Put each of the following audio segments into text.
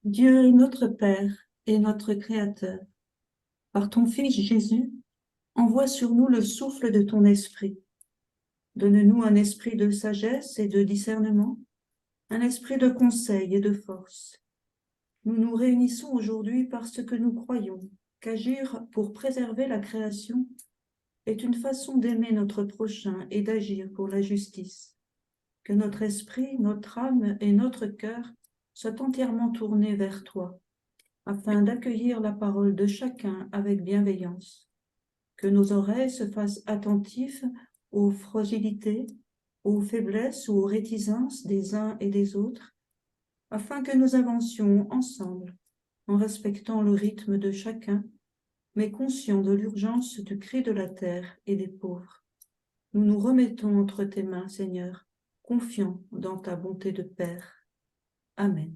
Dieu notre Père et notre Créateur, par ton Fils Jésus, envoie sur nous le souffle de ton esprit. Donne-nous un esprit de sagesse et de discernement, un esprit de conseil et de force. Nous nous réunissons aujourd'hui parce que nous croyons qu'agir pour préserver la création est une façon d'aimer notre prochain et d'agir pour la justice. Que notre esprit, notre âme et notre cœur soient entièrement tournés vers toi, afin d'accueillir la parole de chacun avec bienveillance. Que nos oreilles se fassent attentives aux fragilités, aux faiblesses ou aux réticences des uns et des autres, afin que nous avancions ensemble en respectant le rythme de chacun, mais conscients de l'urgence du cri de la terre et des pauvres. Nous nous remettons entre tes mains, Seigneur, confiants dans ta bonté de Père. Amen.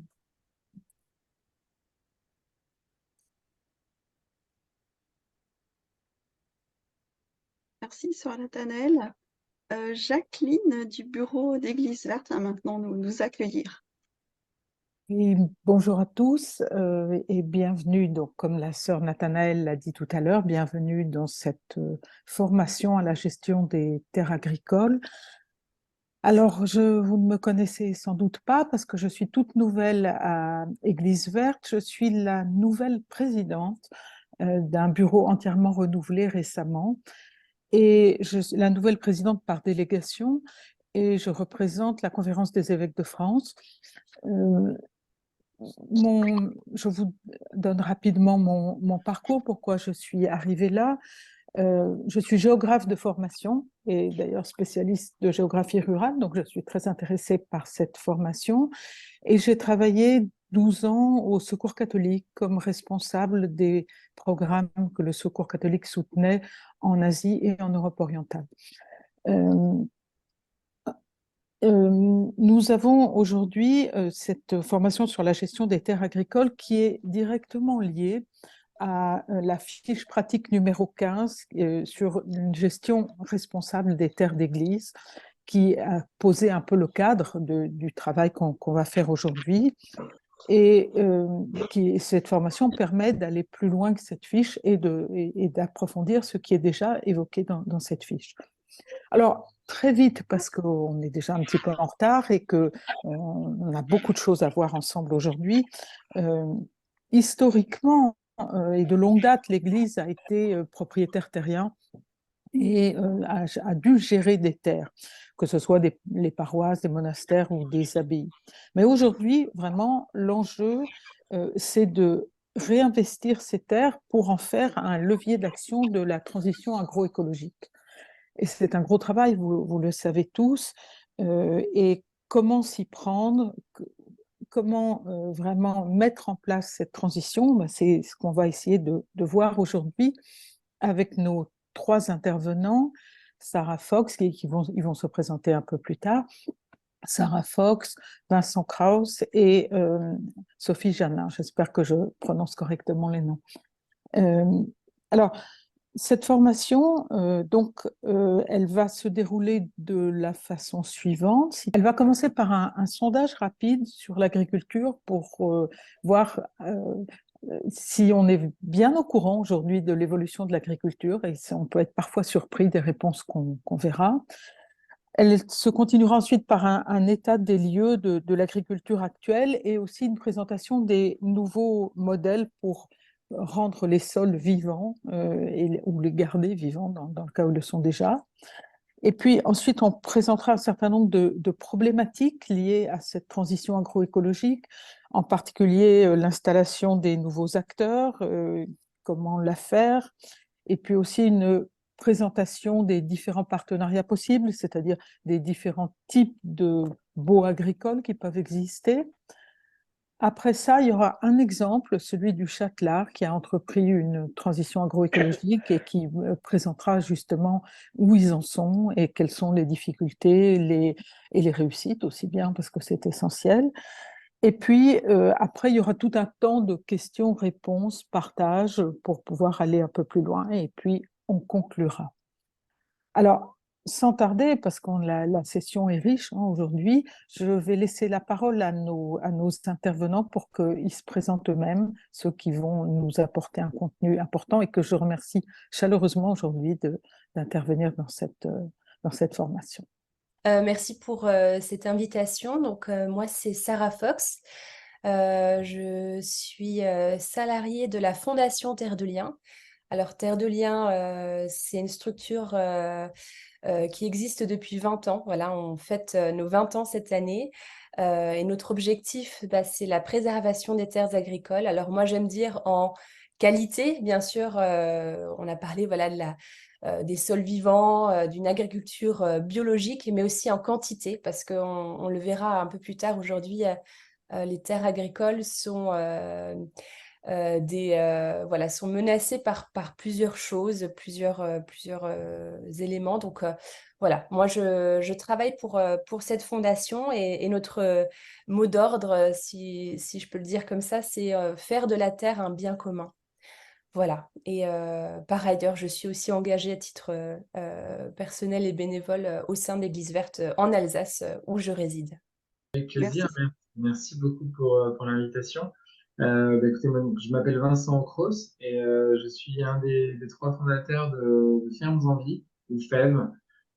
Merci, Sœur Nathanaëlle. Jacqueline du bureau d'Église Verte va maintenant nous accueillir. Et bonjour à tous et bienvenue, donc, comme la sœur Nathanaëlle l'a dit tout à l'heure, bienvenue dans cette formation à la gestion des terres agricoles. Alors, vous ne me connaissez sans doute pas parce que je suis toute nouvelle à Église Verte. Je suis la nouvelle présidente d'un bureau entièrement renouvelé récemment et je suis la nouvelle présidente par délégation et je représente la Conférence des évêques de France. Je vous donne rapidement mon parcours, pourquoi je suis arrivée là. Je suis géographe de formation et d'ailleurs spécialiste de géographie rurale, donc je suis très intéressée par cette formation. Et j'ai travaillé 12 ans au Secours catholique comme responsable des programmes que le Secours catholique soutenait en Asie et en Europe orientale. Nous avons aujourd'hui cette formation sur la gestion des terres agricoles qui est directement liée à la fiche pratique numéro 15 sur une gestion responsable des terres d'église qui a posé un peu le cadre du travail qu'on va faire aujourd'hui. Et cette formation permet d'aller plus loin que cette fiche et d'approfondir ce qui est déjà évoqué dans cette fiche. Alors, très vite, parce qu'on est déjà un petit peu en retard et qu'on a beaucoup de choses à voir ensemble aujourd'hui, historiquement et de longue date, l'Église a été propriétaire terrien et a dû gérer des terres, que ce soit les paroisses, des monastères ou des abbayes. Mais aujourd'hui, vraiment, l'enjeu, c'est de réinvestir ces terres pour en faire un levier d'action de la transition agroécologique. Et c'est un gros travail, vous le savez tous. Et comment s'y prendre, comment vraiment mettre en place cette transition, ben, c'est ce qu'on va essayer de voir aujourd'hui avec nos trois intervenants, Sarah Fox, ils vont se présenter un peu plus tard, Sarah Fox, Vincent Krauss et Sophie Janin. J'espère que je prononce correctement les noms. Alors, cette formation, elle va se dérouler de la façon suivante. Elle va commencer par un sondage rapide sur l'agriculture pour voir si on est bien au courant aujourd'hui de l'évolution de l'agriculture et si on peut être parfois surpris des réponses qu'on verra. Elle se continuera ensuite par un état des lieux de l'agriculture actuelle et aussi une présentation des nouveaux modèles pour rendre les sols vivants ou les garder vivants dans le cas où ils le sont déjà. Et puis ensuite, on présentera un certain nombre de problématiques liées à cette transition agroécologique, en particulier l'installation des nouveaux acteurs, comment la faire, et puis aussi une présentation des différents partenariats possibles, c'est-à-dire des différents types de baux agricoles qui peuvent exister. Après ça, il y aura un exemple, celui du Châtelard, qui a entrepris une transition agroécologique et qui présentera justement où ils en sont et quelles sont les difficultés et les réussites aussi bien, parce que c'est essentiel. Et puis, après, il y aura tout un temps de questions-réponses, partage, pour pouvoir aller un peu plus loin, et puis on conclura. Alors, Sans tarder, parce que la session est riche aujourd'hui, je vais laisser la parole à nos intervenants pour qu'ils se présentent eux-mêmes, ceux qui vont nous apporter un contenu important et que je remercie chaleureusement aujourd'hui d'intervenir dans cette formation. Merci pour cette invitation. Donc, moi, c'est Sarah Fox. Je suis salariée de la Fondation Terre de Liens. Alors, Terre de Liens, c'est une structure qui existe depuis 20 ans. Voilà, on fête nos 20 ans cette année. Et notre objectif, c'est la préservation des terres agricoles. Alors, moi, j'aime dire en qualité, bien sûr. On a parlé voilà, des sols vivants, d'une agriculture biologique, mais aussi en quantité, parce qu'on le verra un peu plus tard aujourd'hui, les terres agricoles sont, voilà, sont menacées par plusieurs choses, plusieurs éléments. Donc voilà, moi je travaille pour cette fondation et notre mot d'ordre, si je peux le dire comme ça, c'est faire de la terre un bien commun. Voilà. Et par ailleurs, je suis aussi engagée à titre personnel et bénévole au sein de l'Église verte en Alsace, où je réside. Avec Merci. plaisir, merci beaucoup pour l'invitation. Écoutez, moi, je m'appelle Vincent Cros et je suis un des trois fondateurs de Fermes en Vie, ou FEV,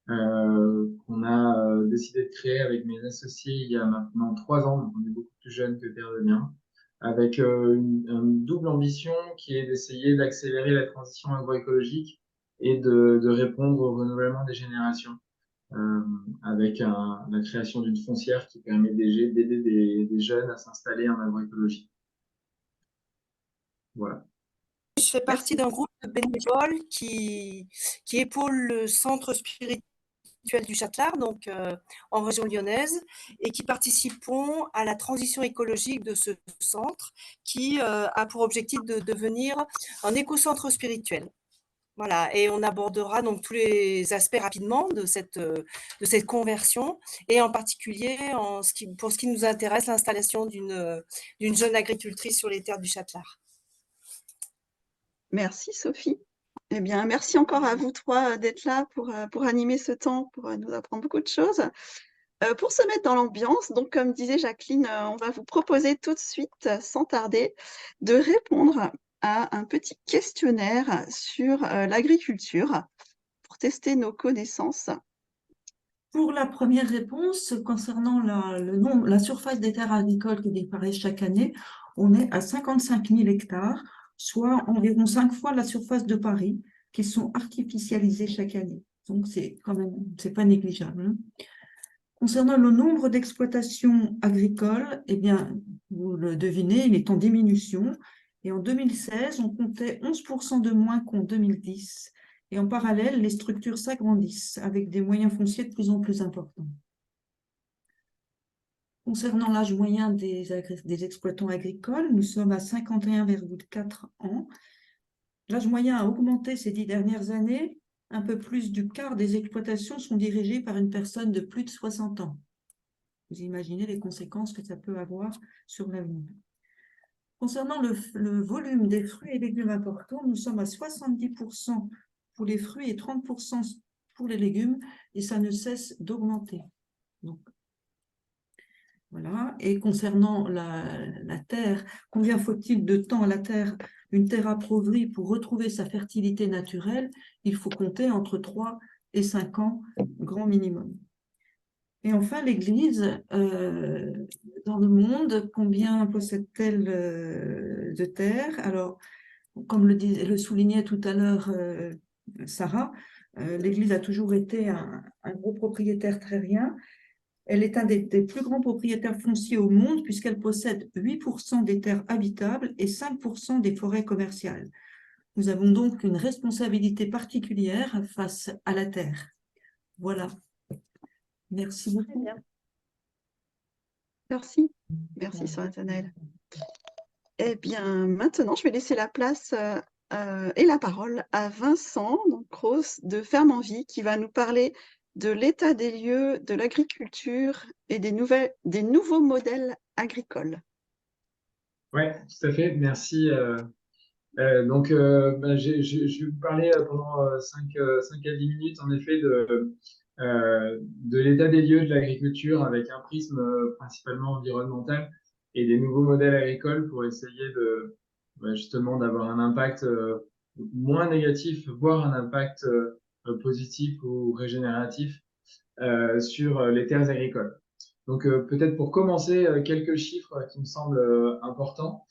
qu'on a décidé de créer avec mes associés il y a maintenant 3 ans, donc on est beaucoup plus jeunes que Terre de Liens, avec une double ambition qui est d'essayer d'accélérer la transition agroécologique et de répondre au renouvellement des générations. Avec la création d'une foncière qui permet d'aider des jeunes à s'installer en agroécologie. Voilà. Je fais partie d'un groupe de bénévoles qui épaule le centre spirituel du Châtelard, donc en région lyonnaise, et qui participons à la transition écologique de ce centre qui a pour objectif de devenir un écocentre spirituel. Voilà, et on abordera donc tous les aspects rapidement de cette conversion, et en particulier pour ce qui nous intéresse, l'installation d'une jeune agricultrice sur les terres du Châtelard. Merci Sophie. Eh bien, merci encore à vous trois d'être là pour animer ce temps, pour nous apprendre beaucoup de choses. Pour se mettre dans l'ambiance, donc comme disait Jacqueline, on va vous proposer tout de suite, sans tarder, de répondre à un petit questionnaire sur l'agriculture pour tester nos connaissances. Pour la première réponse, concernant la surface des terres agricoles qui disparaît chaque année, on est à 55 000 hectares, soit environ 5 fois la surface de Paris, qui sont artificialisées chaque année. Donc, c'est quand même, c'est pas négligeable, hein. Concernant le nombre d'exploitations agricoles, eh bien, vous le devinez, il est en diminution. Et en 2016, on comptait 11% de moins qu'en 2010. Et en parallèle, les structures s'agrandissent avec des moyens fonciers de plus en plus importants. Concernant l'âge moyen des exploitants agricoles, nous sommes à 51,4 ans. L'âge moyen a augmenté ces 10 dernières années. Un peu plus du quart des exploitations sont dirigées par une personne de plus de 60 ans. Vous imaginez les conséquences que ça peut avoir sur l'avenir. Concernant le volume des fruits et légumes importants, nous sommes à 70% pour les fruits et 30% pour les légumes, et ça ne cesse d'augmenter. Donc, voilà. Et concernant la terre, combien faut-il de temps à la terre, une terre appauvrie, pour retrouver sa fertilité naturelle? Il faut compter entre 3 et 5 ans, grand minimum. Et enfin, l'Église, dans le monde, combien possède-t-elle de terres? Alors, comme le soulignait tout à l'heure Sarah, l'Église a toujours été un gros propriétaire terrien. Elle est un des plus grands propriétaires fonciers au monde, puisqu'elle possède 8% des terres habitables et 5% des forêts commerciales. Nous avons donc une responsabilité particulière face à la terre. Voilà. Merci beaucoup. Merci. Merci, Sœur Nathanaëlle. Eh bien, maintenant, je vais laisser la place et la parole à Vincent Cros de Fermes en Vie, qui va nous parler de l'état des lieux de l'agriculture et des nouveaux modèles agricoles. Oui, tout à fait. Merci Je vais vous parler pendant 5 à 10 minutes, en effet, de l'état des lieux de l'agriculture avec un prisme principalement environnemental et des nouveaux modèles agricoles pour essayer justement d'avoir un impact moins négatif, voire un impact positif ou régénératif sur les terres agricoles. Donc, peut-être pour commencer, quelques chiffres qui me semblent importants.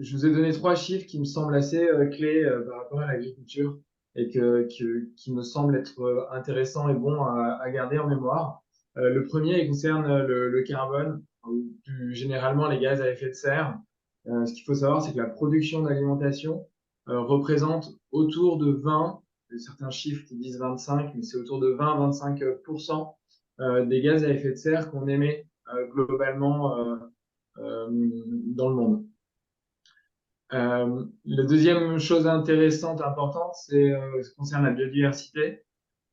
Je vous ai donné 3 chiffres qui me semblent assez clés par rapport à l'agriculture et qui me semblent être intéressants et bons à garder en mémoire. Le premier, il concerne le carbone, ou plus généralement les gaz à effet de serre. Ce qu'il faut savoir, c'est que la production d'alimentation représente autour de 20, certains chiffres qui disent 25, mais c'est autour de 20-25% des gaz à effet de serre qu'on émet globalement dans le monde. La deuxième chose intéressante, importante, ça concerne la biodiversité.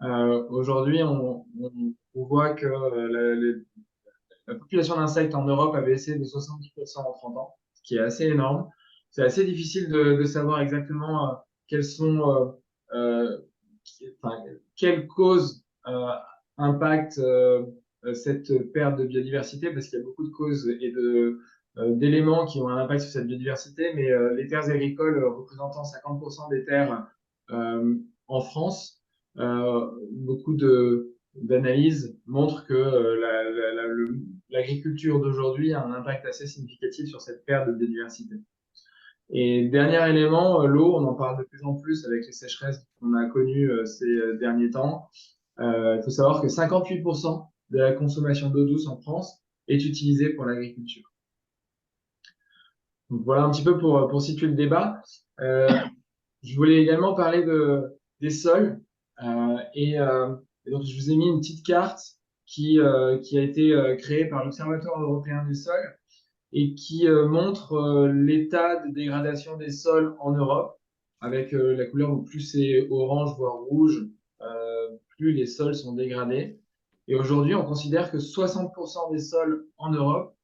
Aujourd'hui, on voit que la population d'insectes en Europe a baissé de 70% en 30 ans, ce qui est assez énorme. C'est assez difficile de savoir exactement quelles causes impactent cette perte de biodiversité, parce qu'il y a beaucoup de causes et d'éléments qui ont un impact sur cette biodiversité, mais les terres agricoles représentant 50% des terres en France, beaucoup d'analyses montrent que l'agriculture d'aujourd'hui a un impact assez significatif sur cette perte de biodiversité. Et dernier élément, l'eau, on en parle de plus en plus avec les sécheresses qu'on a connues ces derniers temps. Il faut savoir que 58% de la consommation d'eau douce en France est utilisée pour l'agriculture. Donc voilà un petit peu pour situer le débat. Je voulais également parler des sols. Et donc, je vous ai mis une petite carte qui a été créée par l'Observatoire européen des sols et qui montre l'état de dégradation des sols en Europe, avec la couleur où plus c'est orange, voire rouge, plus les sols sont dégradés. Et aujourd'hui, on considère que 60% des sols en Europe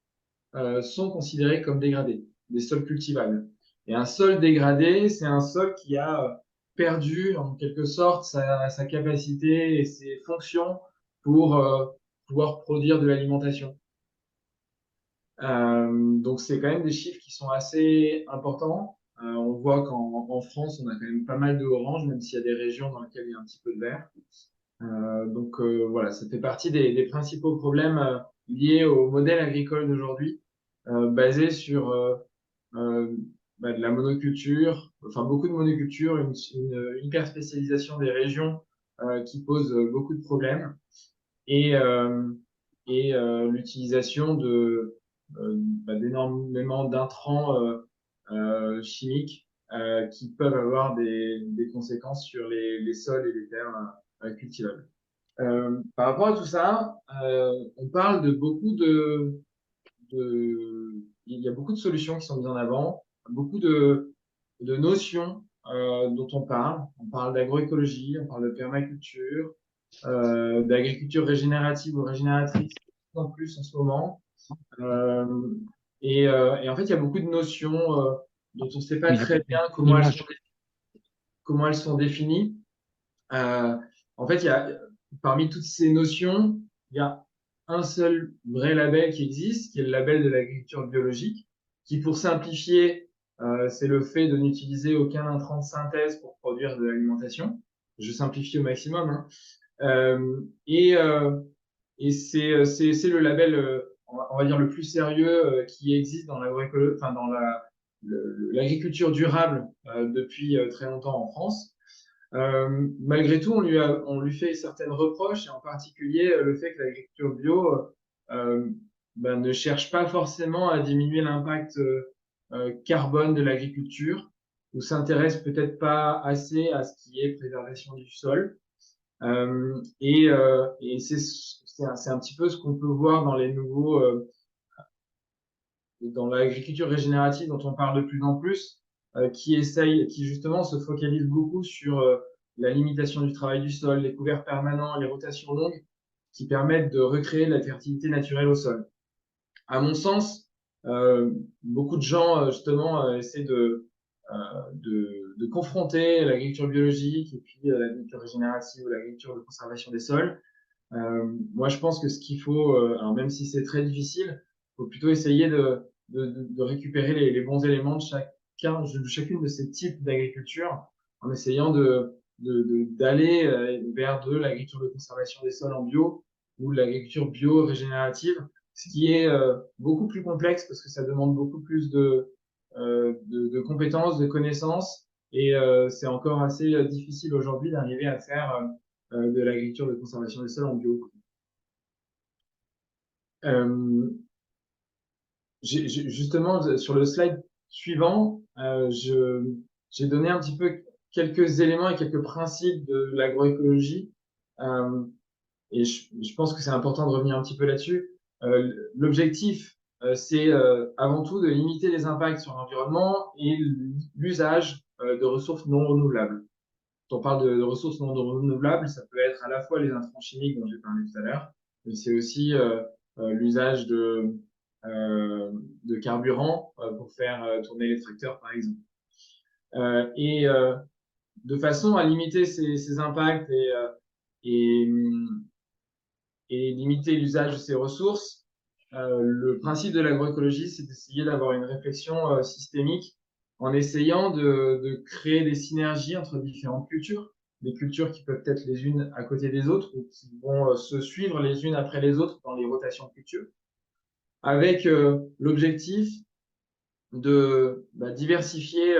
sont considérés comme dégradés, des sols cultivables. Et un sol dégradé, c'est un sol qui a perdu en quelque sorte sa capacité et ses fonctions pour pouvoir produire de l'alimentation. Donc c'est quand même des chiffres qui sont assez importants. On voit qu'en France, on a quand même pas mal de orange, même s'il y a des régions dans lesquelles il y a un petit peu de vert. Voilà, ça fait partie des principaux problèmes liés au modèle agricole d'aujourd'hui, basé sur de la monoculture, enfin beaucoup de monoculture, une hyperspécialisation des régions qui pose beaucoup de problèmes, et l'utilisation d'énormément d'intrants chimiques qui peuvent avoir des conséquences sur les sols et les terres cultivables. Par rapport à tout ça, on parle de il y a beaucoup de solutions qui sont mises en avant, beaucoup de notions dont on parle. On parle d'agroécologie, on parle de permaculture, d'agriculture régénérative ou régénératrice, de plus en plus en ce moment. Et en fait, il y a beaucoup de notions dont on ne sait pas très bien comment elles sont définies. En fait, parmi toutes ces notions, il y a un seul vrai label qui existe, qui est le label de l'agriculture biologique, qui, pour simplifier, c'est le fait de n'utiliser aucun intrant de synthèse pour produire de l'alimentation. Je simplifie au maximum, hein. Et c'est le label, on va dire, le plus sérieux qui existe dans l'agriculture durable depuis très longtemps en France. Malgré tout, on lui fait certaines reproches, et en particulier le fait que l'agriculture bio ne cherche pas forcément à diminuer l'impact carbone de l'agriculture, ou s'intéresse peut-être pas assez à ce qui est préservation du sol. Et c'est un petit peu ce qu'on peut voir dans les nouveaux, dans l'agriculture régénérative dont on parle de plus en plus, qui justement se focalise beaucoup sur la limitation du travail du sol, les couverts permanents, les rotations longues, qui permettent de recréer de la fertilité naturelle au sol. À mon sens, Beaucoup de gens, justement, essaient de confronter l'agriculture biologique et puis l'agriculture régénérative ou l'agriculture de conservation des sols. Moi, je pense que ce qu'il faut, alors même si c'est très difficile, il faut plutôt essayer de récupérer les bons éléments de chacune de ces types d'agriculture en essayant d'aller vers de l'agriculture de conservation des sols en bio ou de l'agriculture bio-régénérative, ce qui est beaucoup plus complexe parce que ça demande beaucoup plus de compétences, de connaissances, et c'est encore assez difficile aujourd'hui d'arriver à faire de l'agriculture de conservation des sols en bio. Justement, sur le slide suivant, j'ai donné un petit peu quelques éléments et quelques principes de l'agroécologie. Et je pense que c'est important de revenir un petit peu là-dessus. L'objectif, c'est avant tout de limiter les impacts sur l'environnement et l'usage de ressources non renouvelables. Quand on parle de ressources non renouvelables, ça peut être à la fois les intrants chimiques dont j'ai parlé tout à l'heure, mais c'est aussi l'usage de carburant pour faire tourner les tracteurs, par exemple. Et de façon à limiter ces impacts et, et limiter l'usage de ces ressources, le principe de l'agroécologie, c'est d'essayer d'avoir une réflexion systémique en essayant de créer des synergies entre différentes cultures, des cultures qui peuvent être les unes à côté des autres ou qui vont se suivre les unes après les autres dans les rotations de cultures, avec l'objectif de diversifier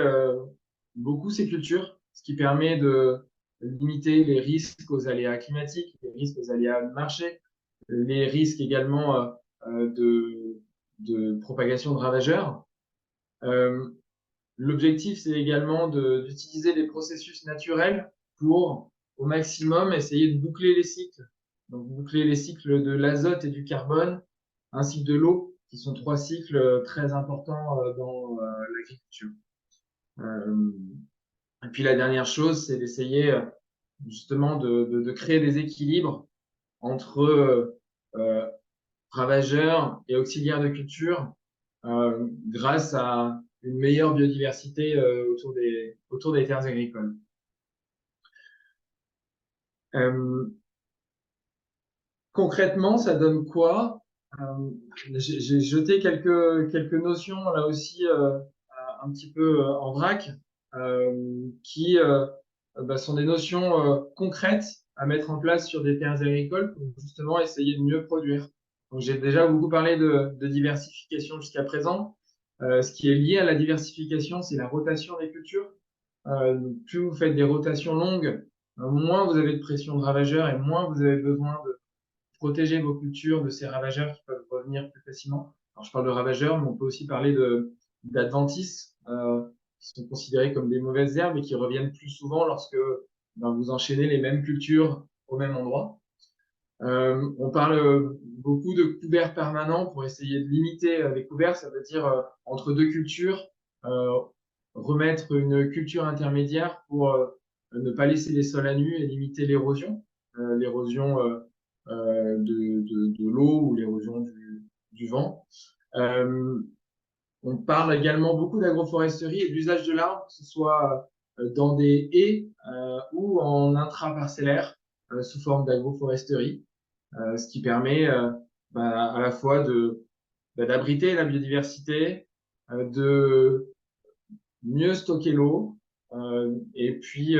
beaucoup ces cultures, ce qui permet de limiter les risques aux aléas climatiques, les risques aux aléas de marché, les risques également de propagation de ravageurs. L'objectif, c'est également d'utiliser des processus naturels pour, au maximum, essayer de boucler les cycles. Donc, boucler les cycles de l'azote et du carbone, ainsi que de l'eau, qui sont 3 cycles très importants dans l'agriculture. Et puis, la dernière chose, c'est d'essayer justement de créer des équilibres entre ravageurs et auxiliaires de culture grâce à une meilleure biodiversité autour des terres agricoles. Concrètement, ça donne quoi? J'ai jeté quelques notions là aussi un petit peu en vrac qui sont des notions concrètes à mettre en place sur des terres agricoles pour justement essayer de mieux produire. Donc, j'ai déjà beaucoup parlé de diversification jusqu'à présent. Ce qui est lié à la diversification, c'est la rotation des cultures. Plus vous faites des rotations longues, moins vous avez de pression de ravageurs et moins vous avez besoin de protéger vos cultures de ces ravageurs qui peuvent revenir plus facilement. Alors, je parle de ravageurs, mais on peut aussi parler d'adventices, qui sont considérés comme des mauvaises herbes et qui reviennent plus souvent lorsque vous enchaînez les mêmes cultures au même endroit. On parle beaucoup de couverts permanents pour essayer de limiter les couverts, ça veut dire entre deux cultures, remettre une culture intermédiaire pour ne pas laisser les sols à nu et limiter l'érosion de l'eau ou l'érosion du vent. On parle également beaucoup d'agroforesterie et de l'usage de l'arbre, que ce soit dans des haies ou en intraparcellaire sous forme d'agroforesterie, ce qui permet à la fois d'abriter la biodiversité, de mieux stocker l'eau, et puis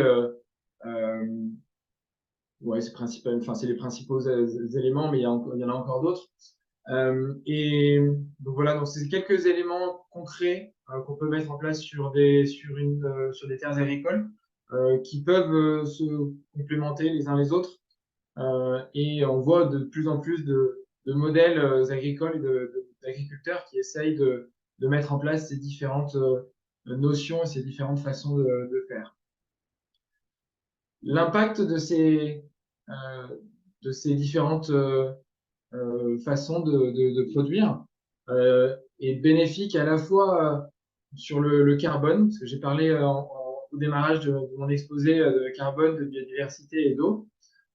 ouais, c'est les principaux éléments, mais il y en a encore d'autres. Et donc voilà, donc c'est quelques éléments concrets qu'on peut mettre en place sur des terres agricoles qui peuvent se complémenter les uns les autres. Et on voit de plus en plus de modèles agricoles et d'agriculteurs qui essayent de mettre en place ces différentes notions et ces différentes façons de faire. L'impact de ces différentes façons de produire est bénéfique à la fois sur le carbone, parce que j'ai parlé au démarrage de mon exposé de carbone, de biodiversité et d'eau.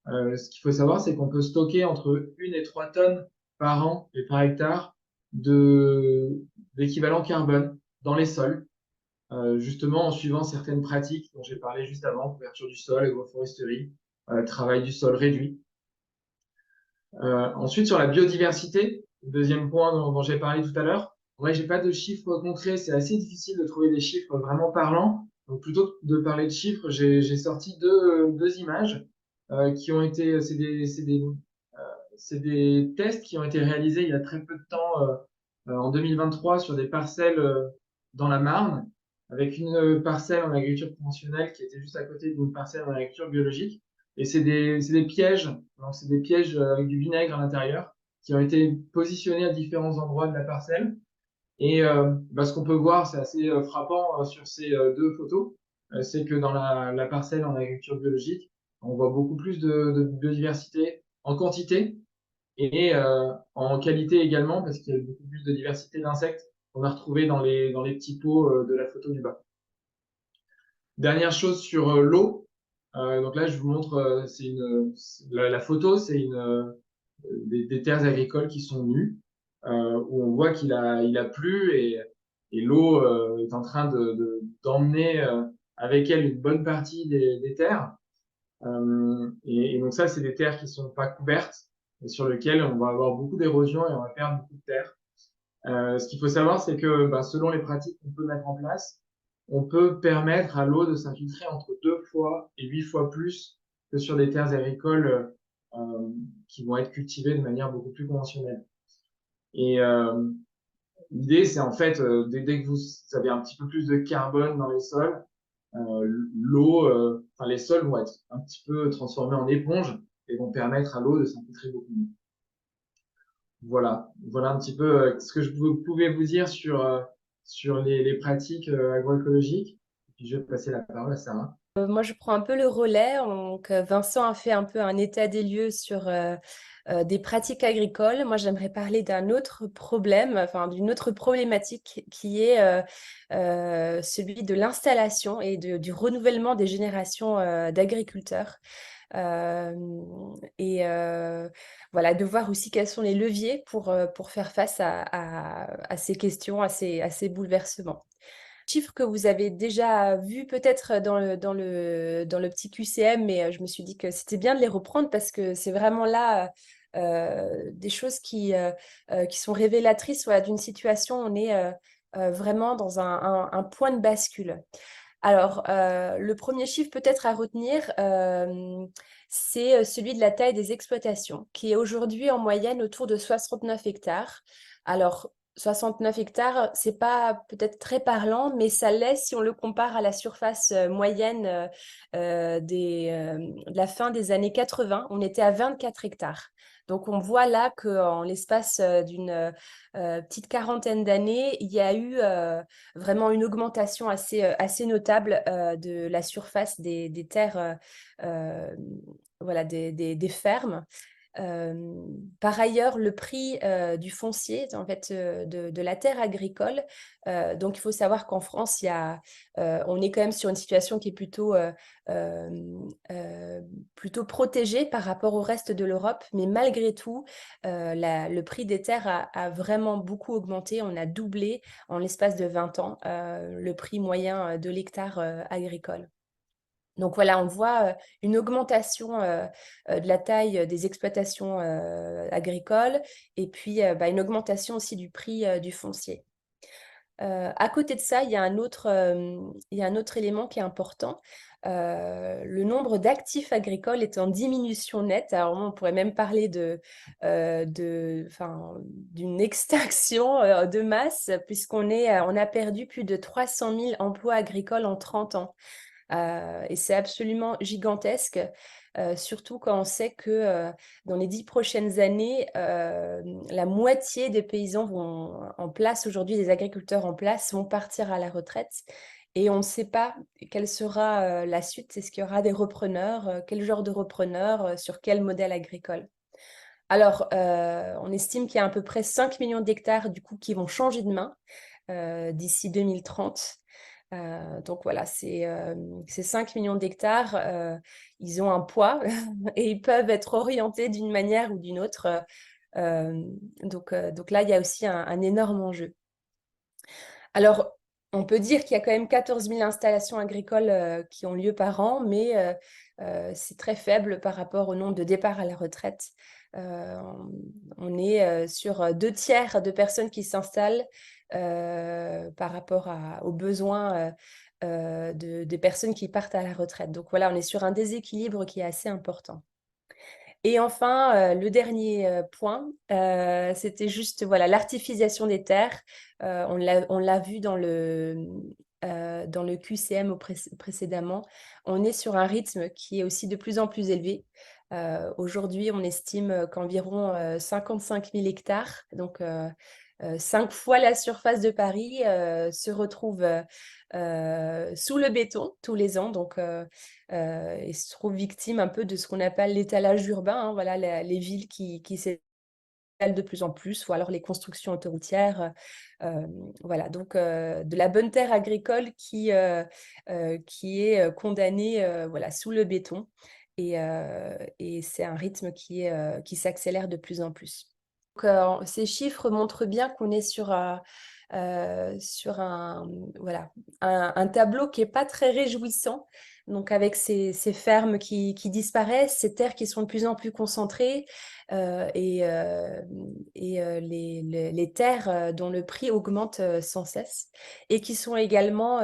Ce qu'il faut savoir, c'est qu'on peut stocker entre 1 et 3 tonnes par an et par hectare de d'équivalent carbone dans les sols, justement en suivant certaines pratiques dont j'ai parlé juste avant, couverture du sol, agroforesterie, travail du sol réduit. Ensuite, sur la biodiversité, deuxième point dont j'ai parlé tout à l'heure, ouais, j'ai pas de chiffres concrets, c'est assez difficile de trouver des chiffres vraiment parlants. Donc, plutôt que de parler de chiffres, j'ai sorti deux images qui ont été, c'est des tests qui ont été réalisés il y a très peu de temps, en 2023, sur des parcelles dans la Marne, avec une parcelle en agriculture conventionnelle qui était juste à côté d'une parcelle en agriculture biologique. Et c'est des pièges, donc c'est des pièges avec du vinaigre à l'intérieur, qui ont été positionnés à différents endroits de la parcelle. Et ce qu'on peut voir, c'est assez frappant sur ces deux photos, c'est que dans la parcelle en agriculture biologique, on voit beaucoup plus de biodiversité en quantité et en qualité également, parce qu'il y a beaucoup plus de diversité d'insectes qu'on a retrouvé dans les petits pots de la photo du bas. Dernière chose sur l'eau. Donc là, je vous montre, la photo, c'est des terres agricoles qui sont nues, où on voit qu'il a plu et l'eau est en train d'emmener avec elle une bonne partie des terres. Et donc ça, c'est des terres qui sont pas couvertes et sur lesquelles on va avoir beaucoup d'érosion et on va perdre beaucoup de terre. Ce qu'il faut savoir, c'est que selon les pratiques qu'on peut mettre en place, on peut permettre à l'eau de s'infiltrer entre 2 fois et 8 fois plus que sur des terres agricoles qui vont être cultivées de manière beaucoup plus conventionnelle. Et l'idée, c'est en fait, dès que vous avez un petit peu plus de carbone dans les sols, les sols vont être un petit peu transformés en éponge et vont permettre à l'eau de s'infiltrer beaucoup mieux. Voilà un petit peu ce que je pouvais vous dire sur les pratiques agroécologiques. Et puis je vais passer la parole à Sarah. Moi, je prends un peu le relais. Donc, Vincent a fait un peu un état des lieux sur des pratiques agricoles. Moi, j'aimerais parler d'un autre problème, enfin d'une autre problématique qui est celui de l'installation et du renouvellement des générations d'agriculteurs. Voilà, de voir aussi quels sont les leviers pour faire face à ces questions, à ces bouleversements. Chiffres que vous avez déjà vus peut-être dans le petit QCM, mais je me suis dit que c'était bien de les reprendre parce que c'est vraiment là des choses qui sont révélatrices d'une situation. On est vraiment dans un point de bascule. Alors, le premier chiffre peut-être à retenir, c'est celui de la taille des exploitations, qui est aujourd'hui en moyenne autour de 69 hectares. Alors, 69 hectares, c'est pas peut-être très parlant, mais ça l'est si on le compare à la surface moyenne de la fin des années 80. On était à 24 hectares. Donc, on voit là qu'en l'espace d'une petite quarantaine d'années, il y a eu vraiment une augmentation assez notable de la surface des terres, voilà, des fermes. Par ailleurs, le prix du foncier, en fait, de la terre agricole. Donc, il faut savoir qu'en France, on est quand même sur une situation qui est plutôt protégée par rapport au reste de l'Europe. Mais malgré tout, le prix des terres a vraiment beaucoup augmenté. On a doublé en l'espace de 20 ans le prix moyen de l'hectare agricole. Donc voilà, on voit une augmentation de la taille des exploitations agricoles et puis une augmentation aussi du prix du foncier. À côté de ça, il y a un autre élément qui est important. Le nombre d'actifs agricoles est en diminution nette. Alors, on pourrait même parler d'une extinction de masse, puisqu'on a perdu plus de 300 000 emplois agricoles en 30 ans. Et c'est absolument gigantesque, surtout quand on sait que dans les 10 prochaines années, la moitié des paysans en place aujourd'hui, des agriculteurs en place, vont partir à la retraite. Et on ne sait pas quelle sera la suite. Est-ce qu'il y aura des repreneurs? Quel genre de repreneurs? Sur quel modèle agricole? Alors, on estime qu'il y a à peu près 5 millions d'hectares du coup, qui vont changer de main d'ici 2030. Donc voilà, ces 5 millions d'hectares, ils ont un poids et ils peuvent être orientés d'une manière ou d'une autre. Donc là, il y a aussi un énorme enjeu. Alors, on peut dire qu'il y a quand même 14 000 installations agricoles qui ont lieu par an, mais c'est très faible par rapport au nombre de départs à la retraite. On est sur 2 tiers de personnes qui s'installent par rapport aux besoins des personnes qui partent à la retraite. Donc voilà, on est sur un déséquilibre qui est assez important. Et enfin, le dernier point, c'était juste voilà, l'artificialisation des terres. On l'a vu dans le QCM précédemment. On est sur un rythme qui est aussi de plus en plus élevé. Aujourd'hui, on estime qu'environ 55 000 hectares, donc 5 fois la surface de Paris, se retrouvent sous le béton tous les ans. Donc, et se trouvent victimes un peu de ce qu'on appelle l'étalage urbain, hein, voilà, les villes qui s'étalent de plus en plus, ou alors les constructions autoroutières. Voilà, donc de la bonne terre agricole qui est condamnée voilà, sous le béton. Et c'est un rythme qui s'accélère de plus en plus. Donc, ces chiffres montrent bien qu'on est sur voilà, un tableau qui n'est pas très réjouissant. Donc, avec ces fermes qui disparaissent, ces terres qui sont de plus en plus concentrées et les terres dont le prix augmente sans cesse et qui sont également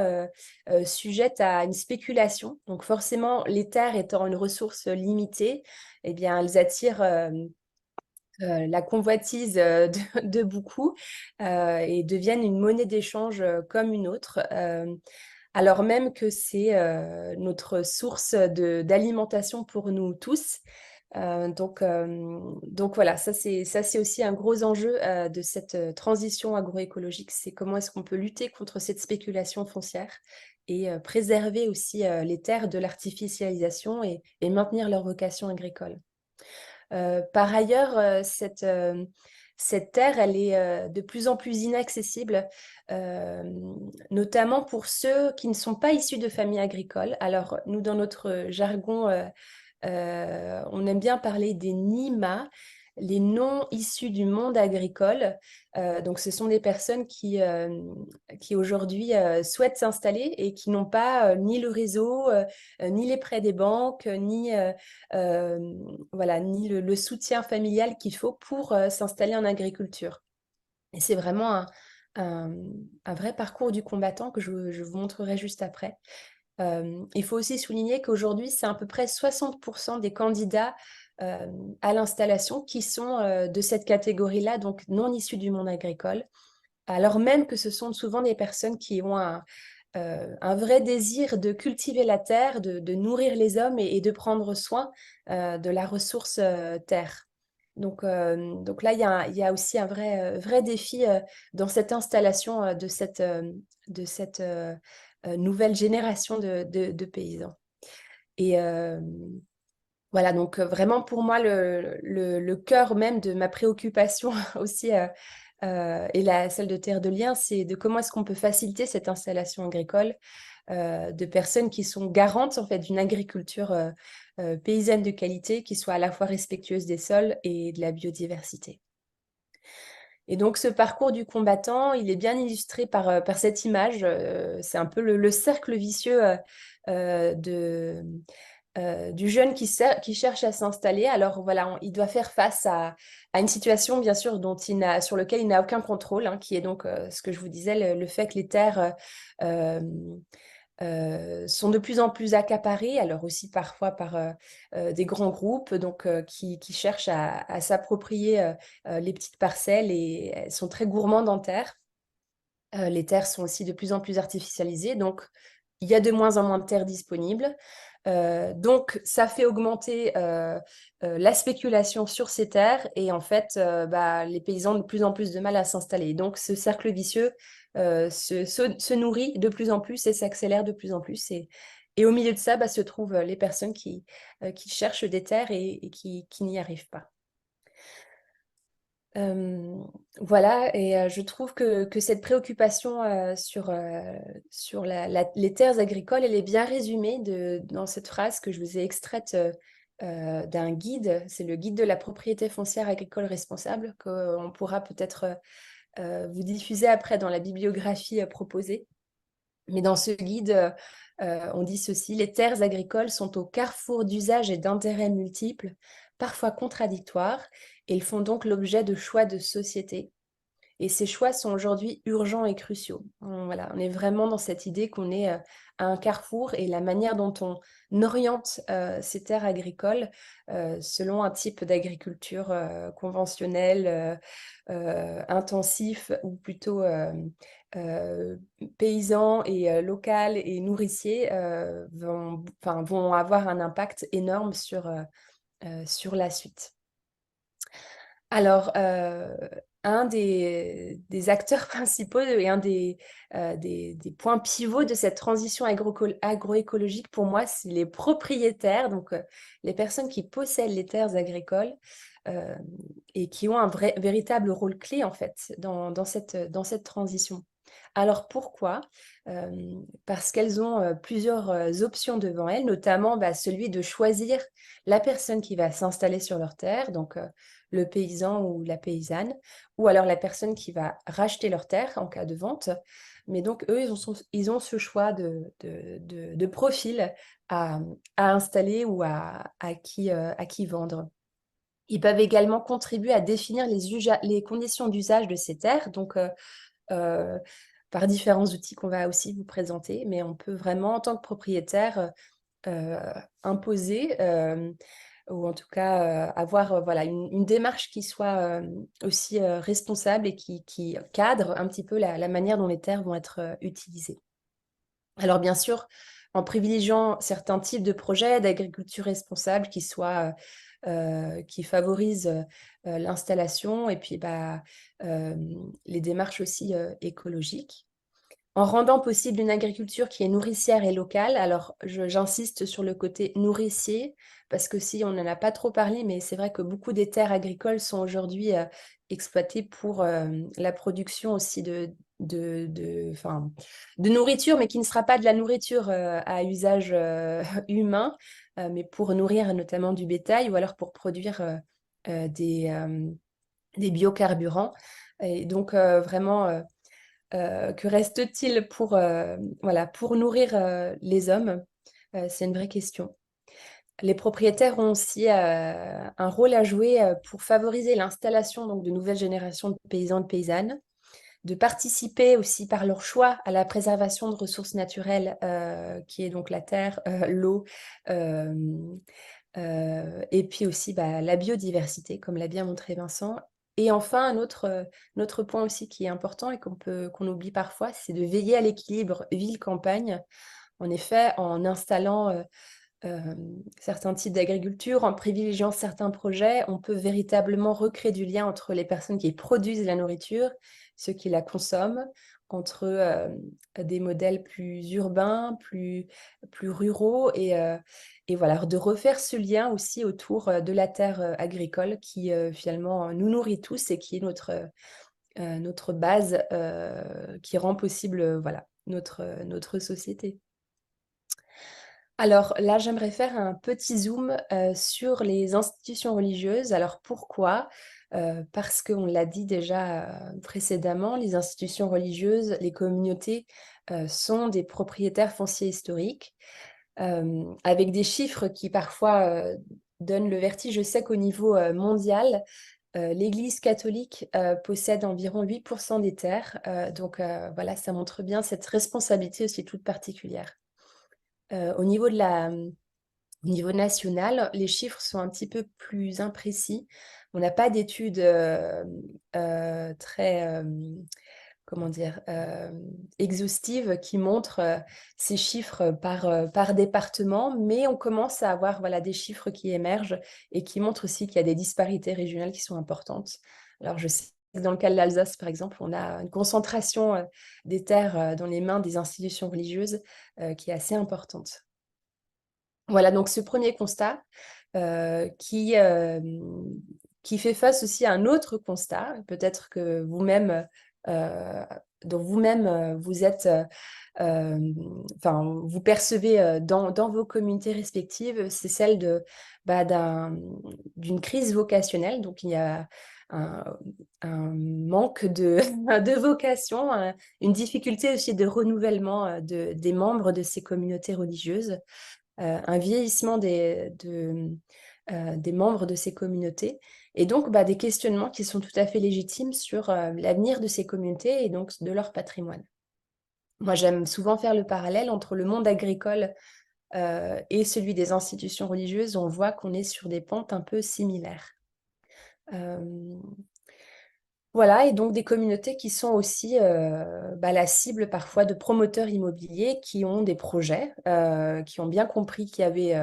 sujettes à une spéculation. Donc, forcément, les terres étant une ressource limitée, eh bien, elles attirent la convoitise de beaucoup et deviennent une monnaie d'échange comme une autre, alors même que c'est notre source d'alimentation pour nous tous. Donc voilà, ça c'est aussi un gros enjeu de cette transition agroécologique, c'est comment est-ce qu'on peut lutter contre cette spéculation foncière et préserver aussi les terres de l'artificialisation et maintenir leur vocation agricole. Par ailleurs, cette terre, elle est de plus en plus inaccessible, notamment pour ceux qui ne sont pas issus de familles agricoles. Alors, nous, dans notre jargon, on aime bien parler des NIMA, les non issus du monde agricole. Donc, ce sont des personnes qui aujourd'hui souhaitent s'installer et qui n'ont pas ni le réseau, ni les prêts des banques, voilà, ni le soutien familial qu'il faut pour s'installer en agriculture. Et c'est vraiment un vrai parcours du combattant que je vous montrerai juste après. Il faut aussi souligner qu'aujourd'hui, c'est à peu près 60% des candidats à l'installation qui sont de cette catégorie-là, donc non issus du monde agricole, alors même que ce sont souvent des personnes qui ont un vrai désir de cultiver la terre, de nourrir les hommes et de prendre soin de la ressource terre. Donc là, il y a aussi un vrai défi dans cette installation de cette nouvelle génération de paysans. Et voilà, donc vraiment pour moi, le cœur même de ma préoccupation aussi et celle de Terre de Liens, c'est de comment est-ce qu'on peut faciliter cette installation agricole de personnes qui sont garantes en fait d'une agriculture paysanne de qualité qui soit à la fois respectueuse des sols et de la biodiversité. Et donc ce parcours du combattant, il est bien illustré par cette image. C'est un peu le cercle vicieux du jeune qui cherche à s'installer. Alors voilà, il doit faire face à une situation bien sûr sur lequel il n'a aucun contrôle, hein, qui est donc ce que je vous disais, le fait que les terres sont de plus en plus accaparées, alors aussi parfois par des grands groupes donc, qui cherchent à s'approprier les petites parcelles et elles sont très gourmandes en terre. Les terres sont aussi de plus en plus artificialisées, donc il y a de moins en moins de terres disponibles. Donc, ça fait augmenter la spéculation sur ces terres et en fait, les paysans ont de plus en plus de mal à s'installer. Donc, ce cercle vicieux se nourrit de plus en plus et s'accélère de plus en plus. Et au milieu de ça, se trouvent les personnes qui cherchent des terres et qui n'y arrivent pas. Voilà, et je trouve que cette préoccupation sur les terres agricoles, elle est bien résumée dans cette phrase que je vous ai extraite d'un guide. C'est le guide de la propriété foncière agricole responsable qu'on pourra peut-être vous diffuser après dans la bibliographie proposée. Mais dans ce guide, on dit ceci: les terres agricoles sont au carrefour d'usages et d'intérêts multiples, parfois contradictoires, et ils font donc l'objet de choix de société. Et ces choix sont aujourd'hui urgents et cruciaux. Voilà, on est vraiment dans cette idée qu'on est à un carrefour, et la manière dont on oriente ces terres agricoles selon un type d'agriculture conventionnelle, intensif, ou plutôt paysan et local et nourricier, vont avoir un impact énorme sur la suite. Alors, un des acteurs principaux et un des points pivots de cette transition agroécologique, pour moi, c'est les propriétaires, donc les personnes qui possèdent les terres agricoles et qui ont un véritable rôle clé, en fait, dans cette transition. Alors pourquoi? Parce qu'elles ont plusieurs options devant elles, notamment celui de choisir la personne qui va s'installer sur leur terre, donc le paysan ou la paysanne, ou alors la personne qui va racheter leur terre en cas de vente. Mais donc, eux, ils ont ce choix de profil à installer ou à qui vendre. Ils peuvent également contribuer à définir les conditions d'usage de ces terres, donc par différents outils qu'on va aussi vous présenter, mais on peut vraiment, en tant que propriétaire, imposer, ou en tout cas avoir voilà, une démarche qui soit aussi responsable et qui cadre un petit peu la manière dont les terres vont être utilisées. Alors bien sûr, en privilégiant certains types de projets d'agriculture responsable qui favorisent l'installation et puis les démarches aussi écologiques. En rendant possible une agriculture qui est nourricière et locale. Alors, j'insiste sur le côté nourricier, parce que si on n'en a pas trop parlé, mais c'est vrai que beaucoup des terres agricoles sont aujourd'hui exploitées pour la production aussi de nourriture, mais qui ne sera pas de la nourriture à usage humain, mais pour nourrir notamment du bétail, ou alors pour produire des biocarburants. Et donc, vraiment... que reste-t-il pour nourrir les hommes? C'est une vraie question. Les propriétaires ont aussi un rôle à jouer pour favoriser l'installation donc, de nouvelles générations de paysans et de paysannes, de participer aussi par leur choix à la préservation de ressources naturelles, qui est donc la terre, l'eau, et puis aussi la biodiversité, comme l'a bien montré Vincent. Et enfin, un autre point aussi qui est important et qu'on oublie parfois, c'est de veiller à l'équilibre ville-campagne. En effet, en installant certains types d'agriculture, en privilégiant certains projets, on peut véritablement recréer du lien entre les personnes qui produisent la nourriture, ceux qui la consomment, entre des modèles plus urbains, plus ruraux, et voilà, de refaire ce lien aussi autour de la terre agricole qui finalement nous nourrit tous et qui est notre base qui rend possible voilà, notre société. Alors là, j'aimerais faire un petit zoom sur les institutions religieuses. Alors pourquoi? Parce qu'on l'a dit déjà précédemment, les institutions religieuses, les communautés sont des propriétaires fonciers historiques, avec des chiffres qui parfois donnent le vertige. Je sais qu'au niveau mondial, l'Église catholique possède environ 8% des terres. Donc voilà, ça montre bien cette responsabilité aussi toute particulière. Au niveau national, les chiffres sont un petit peu plus imprécis. On n'a pas d'études très, comment dire, exhaustives qui montrent ces chiffres par département, mais on commence à avoir voilà, des chiffres qui émergent et qui montrent aussi qu'il y a des disparités régionales qui sont importantes. Alors, je sais que dans le cas de l'Alsace, par exemple, on a une concentration des terres dans les mains des institutions religieuses qui est assez importante. Voilà, donc ce premier constat qui fait face aussi à un autre constat, peut-être que vous-même, dont vous-même vous êtes, vous percevez dans vos communautés respectives, c'est celle d'une crise vocationnelle. Donc il y a un, un manque de, de vocation, une difficulté aussi de renouvellement des membres de ces communautés religieuses, un vieillissement des membres de ces communautés, et donc des questionnements qui sont tout à fait légitimes sur l'avenir de ces communautés et donc de leur patrimoine. Moi, j'aime souvent faire le parallèle entre le monde agricole et celui des institutions religieuses. On voit qu'on est sur des pentes un peu similaires. Voilà, et donc des communautés qui sont aussi la cible parfois de promoteurs immobiliers qui ont des projets, qui ont bien compris qu'il y avait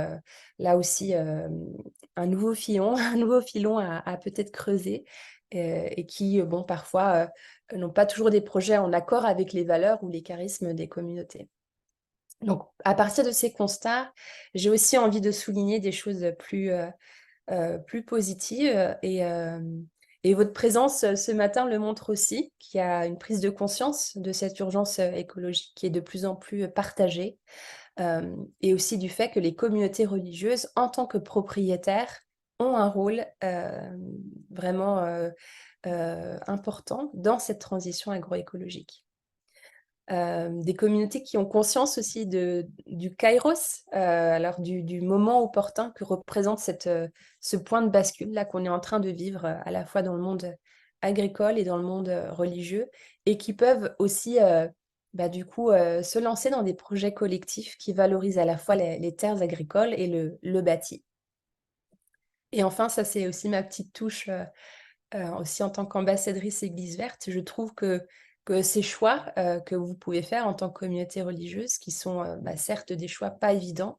là aussi un nouveau filon, un nouveau filon à peut-être creuser, et qui, parfois, n'ont pas toujours des projets en accord avec les valeurs ou les charismes des communautés. Donc, à partir de ces constats, j'ai aussi envie de souligner des choses plus positives, et votre présence ce matin le montre aussi, qu'il y a une prise de conscience de cette urgence écologique qui est de plus en plus partagée, et aussi du fait que les communautés religieuses, en tant que propriétaires, ont un rôle vraiment important dans cette transition agroécologique. Des communautés qui ont conscience aussi du kairos, alors du moment opportun que représente ce point de bascule là qu'on est en train de vivre, à la fois dans le monde agricole et dans le monde religieux, et qui peuvent aussi se lancer dans des projets collectifs qui valorisent à la fois les terres agricoles et le bâti. Et enfin, ça c'est aussi ma petite touche aussi en tant qu'ambassadrice Église verte. Je trouve que ces choix que vous pouvez faire en tant que communauté religieuse, qui sont certes des choix pas évidents,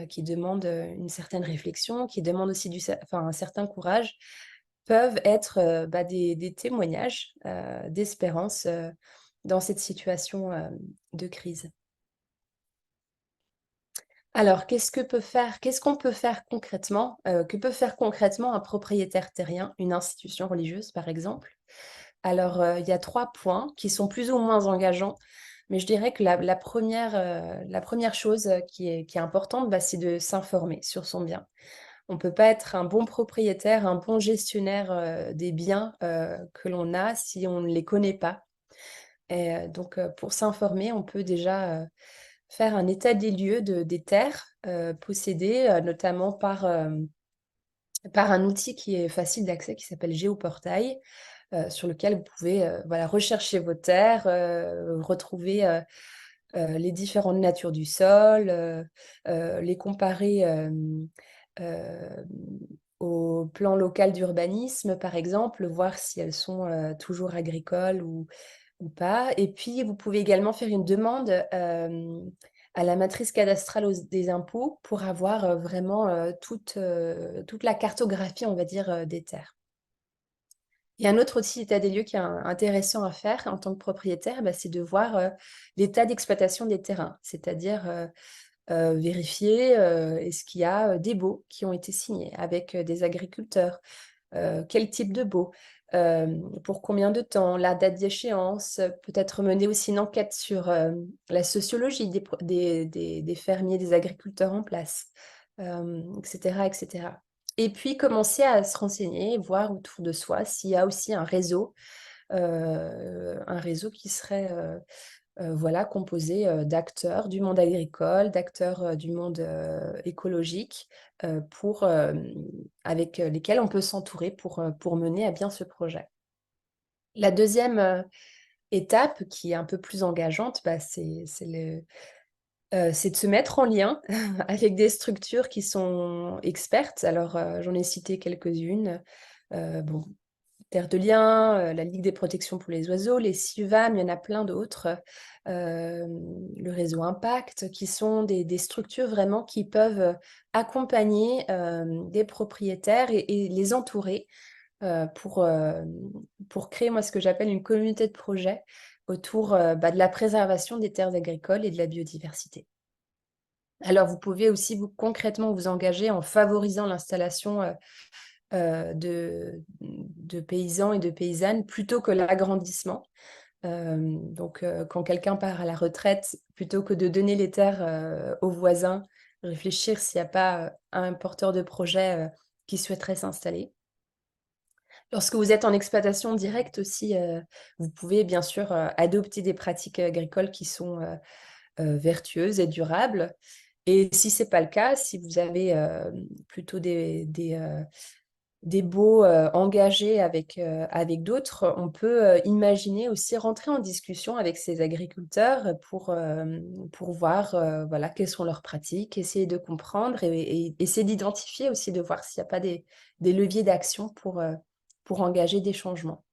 qui demandent une certaine réflexion, qui demandent aussi un certain courage, peuvent être des témoignages d'espérance dans cette situation de crise. Alors, qu'est-ce qu'on peut faire concrètement, que peut faire concrètement un propriétaire terrien, une institution religieuse par exemple? Alors, il y a 3 points qui sont plus ou moins engageants, mais je dirais que la première chose qui est importante, c'est de s'informer sur son bien. On ne peut pas être un bon propriétaire, un bon gestionnaire des biens que l'on a si on ne les connaît pas. Et donc, pour s'informer, on peut déjà faire un état des lieux des terres possédées, notamment par un outil qui est facile d'accès, qui s'appelle Géoportail, sur lequel vous pouvez rechercher vos terres, retrouver les différentes natures du sol, les comparer au plan local d'urbanisme, par exemple, voir si elles sont toujours agricoles ou pas. Et puis, vous pouvez également faire une demande à la matrice cadastrale des impôts pour avoir vraiment toute la cartographie, on va dire, des terres. Et un autre aussi état des lieux qui est intéressant à faire en tant que propriétaire, c'est de voir l'état d'exploitation des terrains, c'est-à-dire vérifier est-ce qu'il y a des baux qui ont été signés avec des agriculteurs, quel type de baux, pour combien de temps, la date d'échéance, peut-être mener aussi une enquête sur la sociologie des fermiers, des agriculteurs en place, etc., etc. Et puis commencer à se renseigner, voir autour de soi s'il y a aussi un réseau qui serait composé d'acteurs du monde agricole, d'acteurs du monde écologique, avec lesquels on peut s'entourer pour mener à bien ce projet. La deuxième étape, qui est un peu plus engageante, c'est de se mettre en lien avec des structures qui sont expertes. Alors, j'en ai cité quelques-unes. Terre de Liens, la Ligue des protections pour les oiseaux, les CIVAM, il y en a plein d'autres. Le réseau Impact, qui sont des structures vraiment qui peuvent accompagner des propriétaires et les entourer pour créer, moi, ce que j'appelle une communauté de projet autour de la préservation des terres agricoles et de la biodiversité. Alors, vous pouvez aussi concrètement vous engager en favorisant l'installation de paysans et de paysannes plutôt que l'agrandissement. Donc, quand quelqu'un part à la retraite, plutôt que de donner les terres aux voisins, réfléchir s'il n'y a pas un porteur de projet qui souhaiterait s'installer. Lorsque vous êtes en exploitation directe aussi, vous pouvez bien sûr adopter des pratiques agricoles qui sont vertueuses et durables. Et si ce n'est pas le cas, si vous avez plutôt des baux engagés avec d'autres, on peut imaginer aussi rentrer en discussion avec ces agriculteurs pour voir voilà, quelles sont leurs pratiques, essayer de comprendre et essayer d'identifier aussi, de voir s'il n'y a pas des leviers d'action pour engager des changements.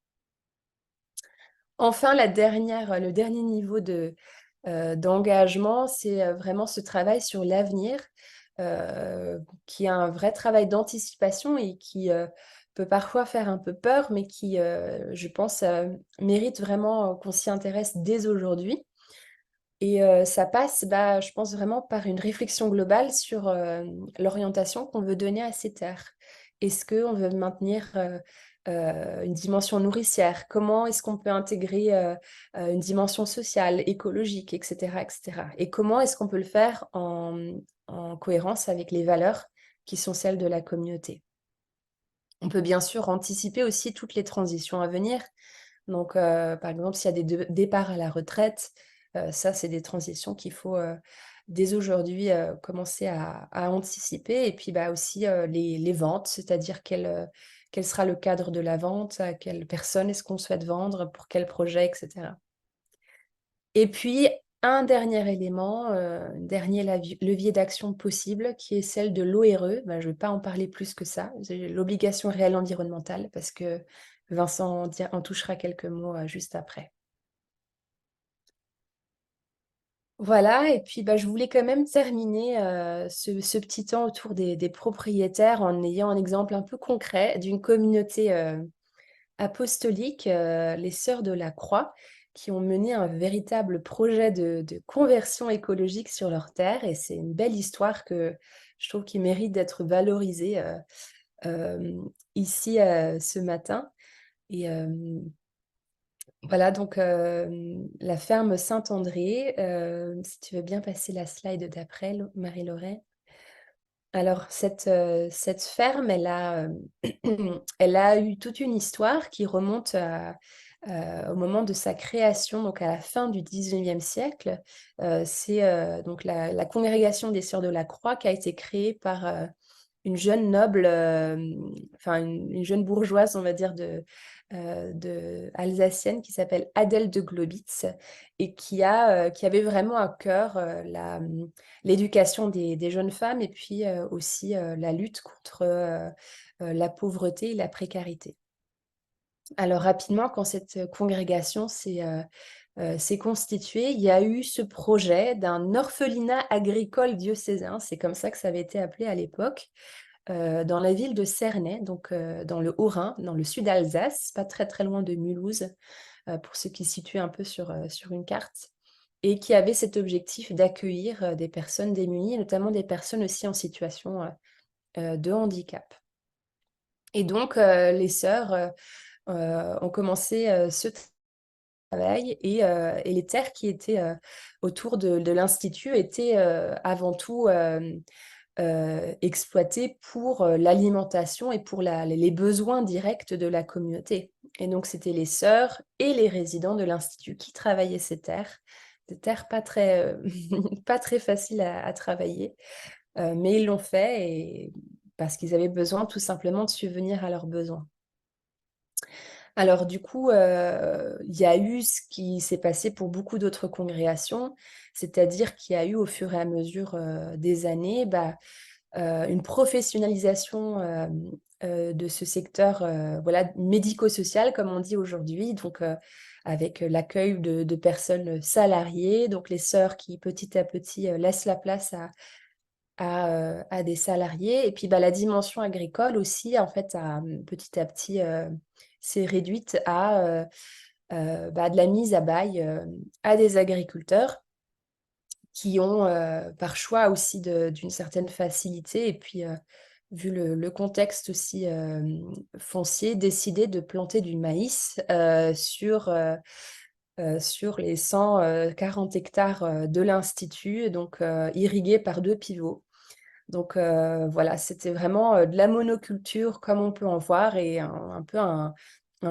Enfin, le dernier niveau d'engagement, c'est vraiment ce travail sur l'avenir, qui est un vrai travail d'anticipation et qui peut parfois faire un peu peur, mais qui, je pense, mérite vraiment qu'on s'y intéresse dès aujourd'hui. Et ça passe, je pense, vraiment par une réflexion globale sur l'orientation qu'on veut donner à ces terres. Est-ce qu'on veut maintenir une dimension nourricière? Comment est-ce qu'on peut intégrer une dimension sociale, écologique, etc., etc. Et comment est-ce qu'on peut le faire en cohérence avec les valeurs qui sont celles de la communauté? On peut bien sûr anticiper aussi toutes les transitions à venir. Donc, par exemple, s'il y a des départs à la retraite, ça, c'est des transitions qu'il faut dès aujourd'hui commencer à anticiper. Et puis aussi les ventes, c'est-à-dire quel sera le cadre de la vente, à quelle personne est-ce qu'on souhaite vendre, pour quel projet, etc. Et puis, un dernier élément, un dernier levier d'action possible, qui est celle de l'ORE. Je ne vais pas en parler plus que ça, l'obligation réelle environnementale, parce que Vincent en touchera quelques mots juste après. Voilà, et puis je voulais quand même terminer ce petit temps autour des propriétaires en ayant un exemple un peu concret d'une communauté apostolique, les Sœurs de la Croix, qui ont mené un véritable projet de conversion écologique sur leur terre. Et c'est une belle histoire que je trouve qui mérite d'être valorisée ici ce matin. Et voilà, donc la ferme Saint-André, si tu veux bien passer la slide d'après, Marie-Laurée. Alors, cette ferme, elle a eu toute une histoire qui remonte au moment de sa création, donc à la fin du 19e siècle. C'est donc la congrégation des Sœurs de la Croix qui a été créée par une jeune noble, enfin une jeune bourgeoise, on va dire, alsacienne, qui s'appelle Adèle de Globitz, et qui avait vraiment à cœur l'éducation des jeunes femmes, et puis aussi la lutte contre la pauvreté et la précarité. Alors rapidement, quand cette congrégation s'est constituée, il y a eu ce projet d'un orphelinat agricole diocésain, c'est comme ça que ça avait été appelé à l'époque, dans la ville de Cernay, donc dans le Haut-Rhin, dans le sud Alsace, pas très très loin de Mulhouse, pour ceux qui se situent un peu sur une carte, et qui avait cet objectif d'accueillir des personnes démunies, notamment des personnes aussi en situation de handicap. Et donc, les sœurs ont commencé ce travail, et les terres qui étaient autour de l'Institut étaient avant tout exploitées pour l'alimentation et pour les besoins directs de la communauté. Et donc, c'était les sœurs et les résidents de l'Institut qui travaillaient ces terres, des terres pas très, pas très faciles à travailler, mais ils l'ont fait parce qu'ils avaient besoin tout simplement de subvenir à leurs besoins. Alors du coup, il y a eu ce qui s'est passé pour beaucoup d'autres congrégations, c'est-à-dire qu'il y a eu au fur et à mesure des années une professionnalisation de ce secteur voilà, médico-social, comme on dit aujourd'hui, donc avec l'accueil de personnes salariées, donc les sœurs qui petit à petit laissent la place à des salariés. Et puis la dimension agricole aussi, en fait, petit à petit, s'est réduite à de la mise à bail à des agriculteurs qui ont, par choix aussi d'une certaine facilité, et puis vu le contexte aussi foncier, décidé de planter du maïs sur les 140 hectares de l'Institut, donc irrigués par 2 pivots. Donc voilà, c'était vraiment de la monoculture comme on peut en voir et un peu un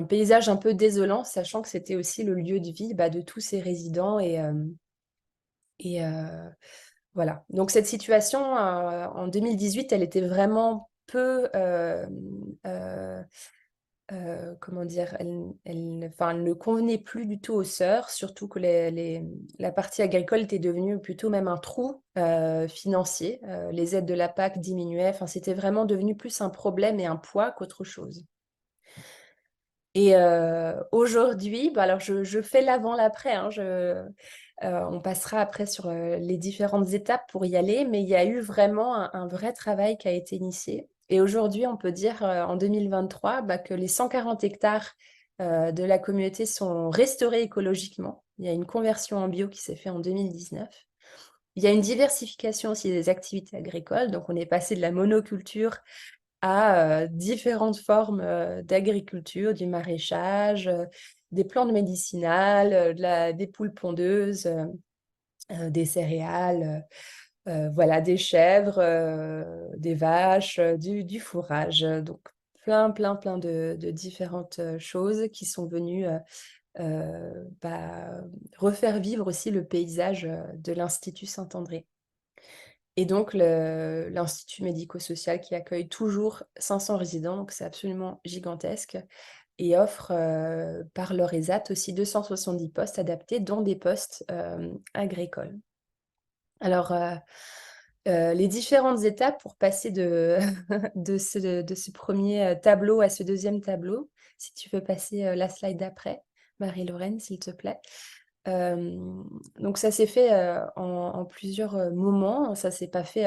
paysage un peu désolant, sachant que c'était aussi le lieu de vie de tous ces résidents et voilà. Donc cette situation en 2018, elle était vraiment peu, comment dire, enfin, elle ne convenait plus du tout aux sœurs, surtout que la partie agricole était devenue plutôt même un trou financier. Les aides de la PAC diminuaient, enfin, c'était vraiment devenu plus un problème et un poids qu'autre chose. Et aujourd'hui, alors je fais l'avant, l'après, hein, on passera après sur les différentes étapes pour y aller, mais il y a eu vraiment un vrai travail qui a été initié. Et aujourd'hui, on peut dire en 2023 que les 140 hectares de la communauté sont restaurés écologiquement. Il y a une conversion en bio qui s'est faite en 2019. Il y a une diversification aussi des activités agricoles. Donc, on est passé de la monoculture à différentes formes d'agriculture, du maraîchage, des plantes médicinales, des poules pondeuses, des céréales, voilà, des chèvres, des vaches, du fourrage. Donc, plein de différentes choses qui sont venues refaire vivre aussi le paysage de l'Institut Saint-André. Et donc, l'Institut médico-social qui accueille toujours 500 résidents, donc c'est absolument gigantesque, et offre par leur ESAT aussi 270 postes adaptés, dont des postes agricoles. Alors, les différentes étapes pour passer de, de ce premier tableau à ce deuxième tableau, si tu veux passer la slide d'après, Marie-Lorraine, s'il te plaît. Donc ça s'est fait en plusieurs moments, ça s'est pas fait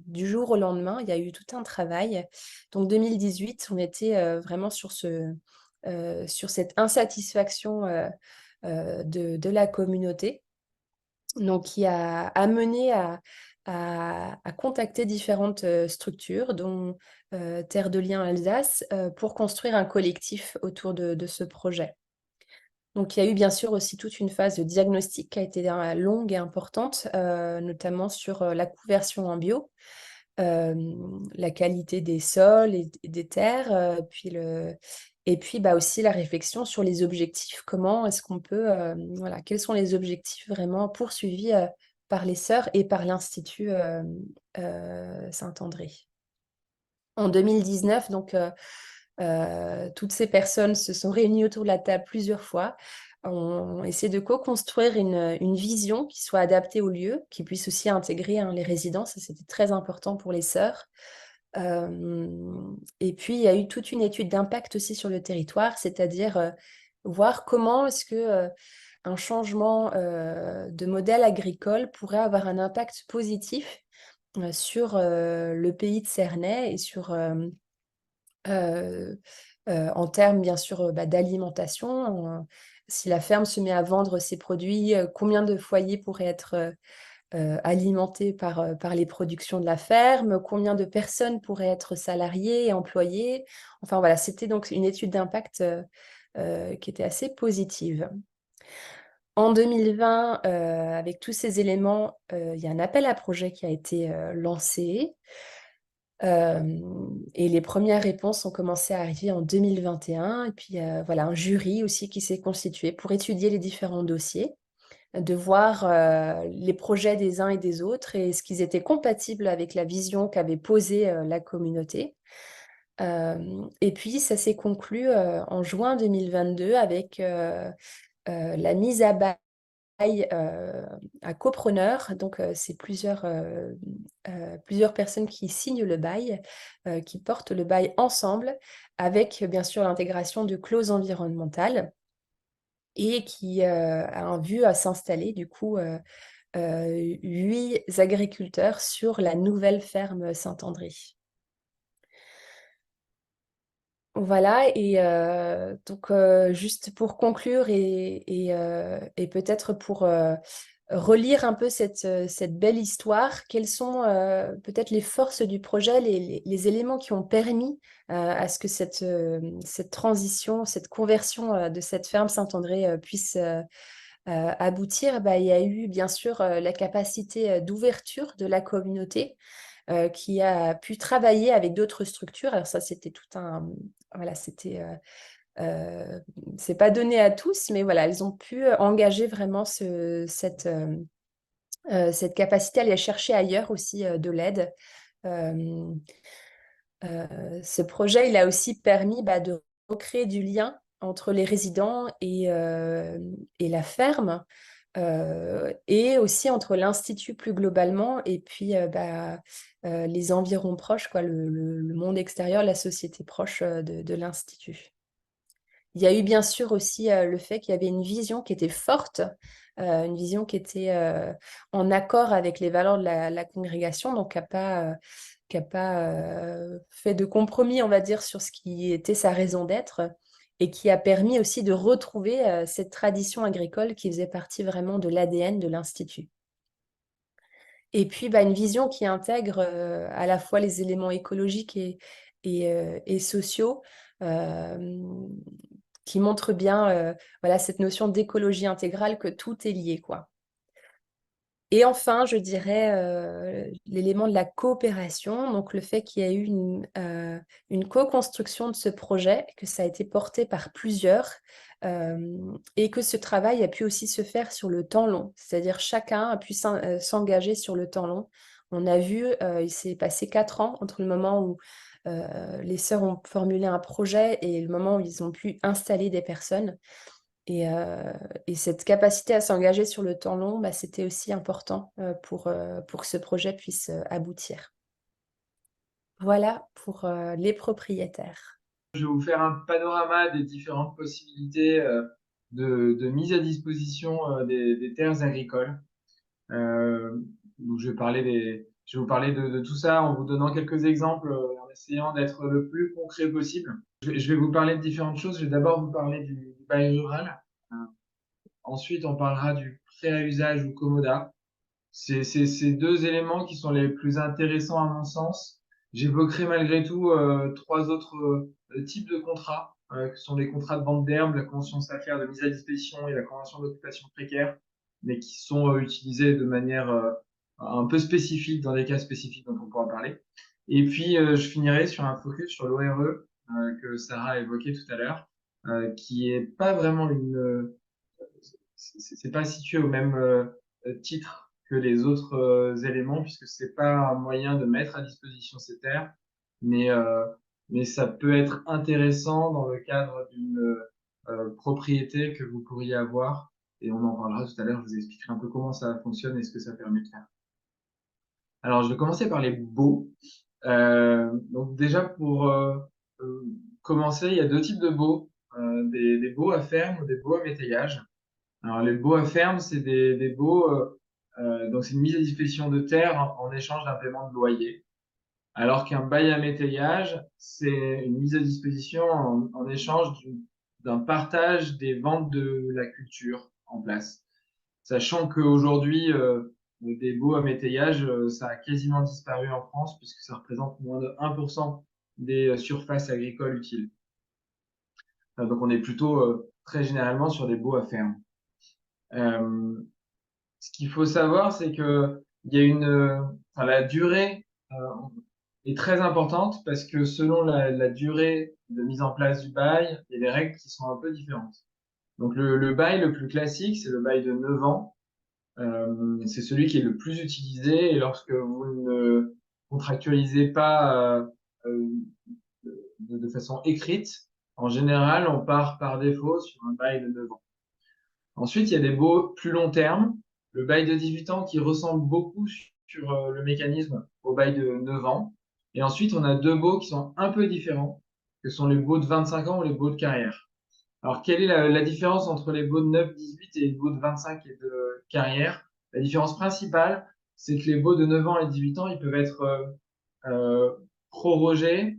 du jour au lendemain, il y a eu tout un travail. Donc 2018, on était vraiment sur cette insatisfaction de la communauté, donc qui a amené à contacter différentes structures, dont Terre de Liens Alsace, pour construire un collectif autour de ce projet. Donc, il y a eu bien sûr aussi toute une phase de diagnostic qui a été longue et importante, notamment sur la conversion en bio, la qualité des sols et des terres, et puis aussi la réflexion sur les objectifs. Comment est-ce qu'on peut, voilà, quels sont les objectifs vraiment poursuivis par les sœurs et par l'Institut Saint-André. En 2019, donc, toutes ces personnes se sont réunies autour de la table plusieurs fois. On essaie de co-construire une vision qui soit adaptée au lieu, qui puisse aussi intégrer les résidents. Ça, c'était très important pour les sœurs. Et puis, il y a eu toute une étude d'impact aussi sur le territoire, c'est-à-dire voir comment est-ce que un changement de modèle agricole pourrait avoir un impact positif sur le pays de Cernay et sur... en termes, bien sûr, d'alimentation. Si la ferme se met à vendre ses produits, combien de foyers pourraient être alimentés par les productions de la ferme? Combien de personnes pourraient être salariées et employées? Enfin, voilà, c'était donc une étude d'impact qui était assez positive. En 2020, avec tous ces éléments, il y a un appel à projet qui a été lancé. Et les premières réponses ont commencé à arriver en 2021. Et puis, voilà, un jury aussi qui s'est constitué pour étudier les différents dossiers, de voir les projets des uns et des autres et ce qu'ils étaient compatibles avec la vision qu'avait posée la communauté. Et puis, ça s'est conclu en juin 2022 avec la mise à bail à copreneur. Donc, c'est plusieurs personnes qui signent le bail, qui portent le bail ensemble, avec bien sûr l'intégration de clauses environnementales et qui a en vue à s'installer du coup 8 agriculteurs sur la nouvelle ferme Saint-André. Voilà, et donc juste pour conclure et peut-être pour relire un peu cette belle histoire, quelles sont peut-être les forces du projet, les éléments qui ont permis à ce que cette transition, cette conversion de cette ferme Saint-André puisse aboutir? Il y a eu bien sûr la capacité d'ouverture de la communauté, qui a pu travailler avec d'autres structures. Alors ça, c'était tout un... Voilà, c'était... c'est pas donné à tous, mais voilà, elles ont pu engager vraiment cette capacité à aller chercher ailleurs aussi de l'aide. Ce projet, il a aussi permis de recréer du lien entre les résidents et la ferme, et aussi entre l'Institut plus globalement et puis les environs proches, quoi, le monde extérieur, la société proche de l'Institut. Il y a eu bien sûr aussi le fait qu'il y avait une vision qui était forte, une vision qui était en accord avec les valeurs de la congrégation, donc qui n'a pas fait de compromis, on va dire, sur ce qui était sa raison d'être, et qui a permis aussi de retrouver cette tradition agricole qui faisait partie vraiment de l'ADN de l'Institut. Et puis, une vision qui intègre à la fois les éléments écologiques et sociaux, qui montre bien voilà, cette notion d'écologie intégrale, que tout est lié, quoi. Et enfin, je dirais l'élément de la coopération, donc le fait qu'il y ait eu une co-construction de ce projet, que ça a été porté par plusieurs, et que ce travail a pu aussi se faire sur le temps long, c'est-à-dire chacun a pu s'engager sur le temps long. On a vu, il s'est passé 4 ans entre le moment où les sœurs ont formulé un projet et le moment où ils ont pu installer des personnes. Et cette capacité à s'engager sur le temps long, c'était aussi important pour que ce projet puisse aboutir. Voilà pour les propriétaires. Je vais vous faire un panorama des différentes possibilités de mise à disposition des terres agricoles. Donc je vais vous parler de tout ça en vous donnant quelques exemples, en essayant d'être le plus concret possible. Je vais vous parler de différentes choses. Je vais d'abord vous parler du bail rural. Ensuite, on parlera du prêt à usage ou commodat. C'est ces deux éléments qui sont les plus intéressants à mon sens. J'évoquerai malgré tout 3 autres types de contrats, que sont les contrats de vente d'herbe, la convention SAFER de mise à disposition et la convention d'occupation précaire, mais qui sont utilisés de manière un peu spécifique dans des cas spécifiques dont on pourra parler. Et puis, je finirai sur un focus sur l'ORE que Sarah a évoqué tout à l'heure, qui est pas vraiment c'est pas situé au même titre que les autres éléments, puisque c'est pas un moyen de mettre à disposition ces terres, mais ça peut être intéressant dans le cadre d'une propriété que vous pourriez avoir, et on en parlera tout à l'heure. Je vous expliquerai un peu comment ça fonctionne et ce que ça permet de faire. Alors, je vais commencer par les baux. Donc déjà, pour commencer, il y a 2 types de baux, des baux à ferme ou des baux à métayage. Alors, les baux à ferme, c'est des baux, donc c'est une mise à disposition de terre en échange d'un paiement de loyer. Alors qu'un bail à métayage, c'est une mise à disposition en échange d'un partage des ventes de la culture en place. Sachant qu'aujourd'hui, des baux à métayage, ça a quasiment disparu en France, puisque ça représente moins de 1% des surfaces agricoles utiles. Donc on est plutôt très généralement sur des baux à ferme. Ce qu'il faut savoir, c'est que il y a la durée est très importante, parce que selon la durée de mise en place du bail, il y a des règles qui sont un peu différentes. Donc le bail le plus classique, c'est le bail de 9 ans. C'est celui qui est le plus utilisé, et lorsque vous ne contractualisez pas de façon écrite, en général, on part par défaut sur un bail de 9 ans. Ensuite, il y a des baux plus long terme, le bail de 18 ans qui ressemble beaucoup sur le mécanisme au bail de 9 ans. Et ensuite, on a 2 baux qui sont un peu différents, que sont les baux de 25 ans ou les baux de carrière. Alors, quelle est la différence entre les baux de 9, 18 et les baux de 25 et de carrière? La différence principale, c'est que les baux de 9 ans et 18 ans, ils peuvent être prorogés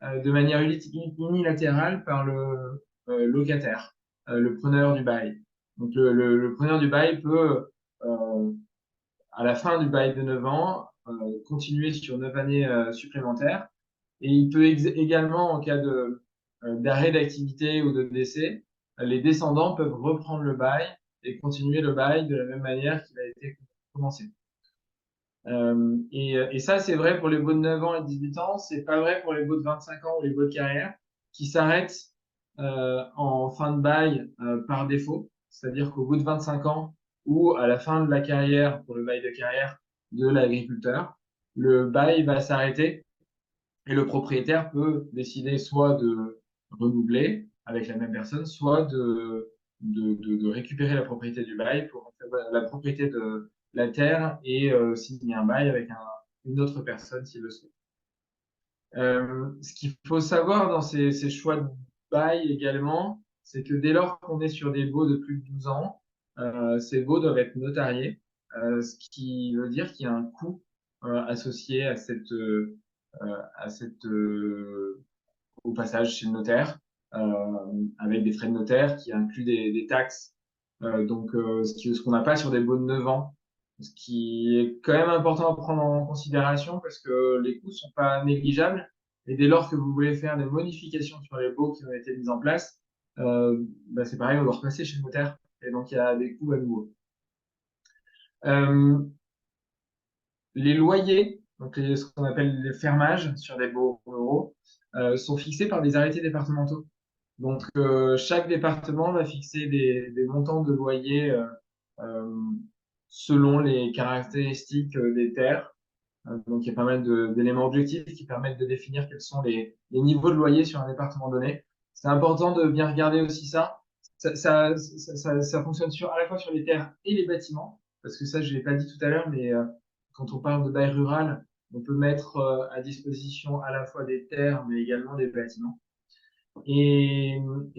de manière unilatérale par le locataire, le preneur du bail. Donc, le preneur du bail peut, à la fin du bail de 9 ans, continuer sur 9 années supplémentaires. Et il peut également, en cas d'arrêt d'activité ou de décès, les descendants peuvent reprendre le bail et continuer le bail de la même manière qu'il a été commencé. Et ça, c'est vrai pour les baux de 9 ans et 18 ans, c'est pas vrai pour les baux de 25 ans ou les baux de carrière qui s'arrêtent en fin de bail par défaut. C'est-à-dire qu'au bout de 25 ans ou à la fin de la carrière, pour le bail de carrière de l'agriculteur, le bail va s'arrêter et le propriétaire peut décider soit de renouveler avec la même personne, soit de récupérer la propriété du bail pour la propriété de la terre et signer un bail avec une autre personne s'il le souhaite. Ce qu'il faut savoir dans ces choix de bail également, c'est que dès lors qu'on est sur des baux de plus de 12 ans, ces baux doivent être notariés, ce qui veut dire qu'il y a un coût associé à au passage chez le notaire, avec des frais de notaire qui incluent des taxes. Ce qu'on n'a pas sur des baux de 9 ans. Ce qui est quand même important à prendre en considération parce que les coûts sont pas négligeables. Et dès lors que vous voulez faire des modifications sur les baux qui ont été mis en place, c'est pareil, on doit repasser chez le notaire. Et donc, il y a des coûts à nouveau. Les loyers, donc ce qu'on appelle les fermages sur des baux ruraux, sont fixés par des arrêtés départementaux. Donc, chaque département va fixer des montants de loyer selon les caractéristiques des terres. Donc, il y a pas mal d'éléments objectifs qui permettent de définir quels sont les niveaux de loyer sur un département donné. C'est important de bien regarder aussi ça. Ça fonctionne à la fois sur les terres et les bâtiments, parce que ça, je ne l'ai pas dit tout à l'heure, mais quand on parle de bail rural, on peut mettre à disposition à la fois des terres, mais également des bâtiments. Et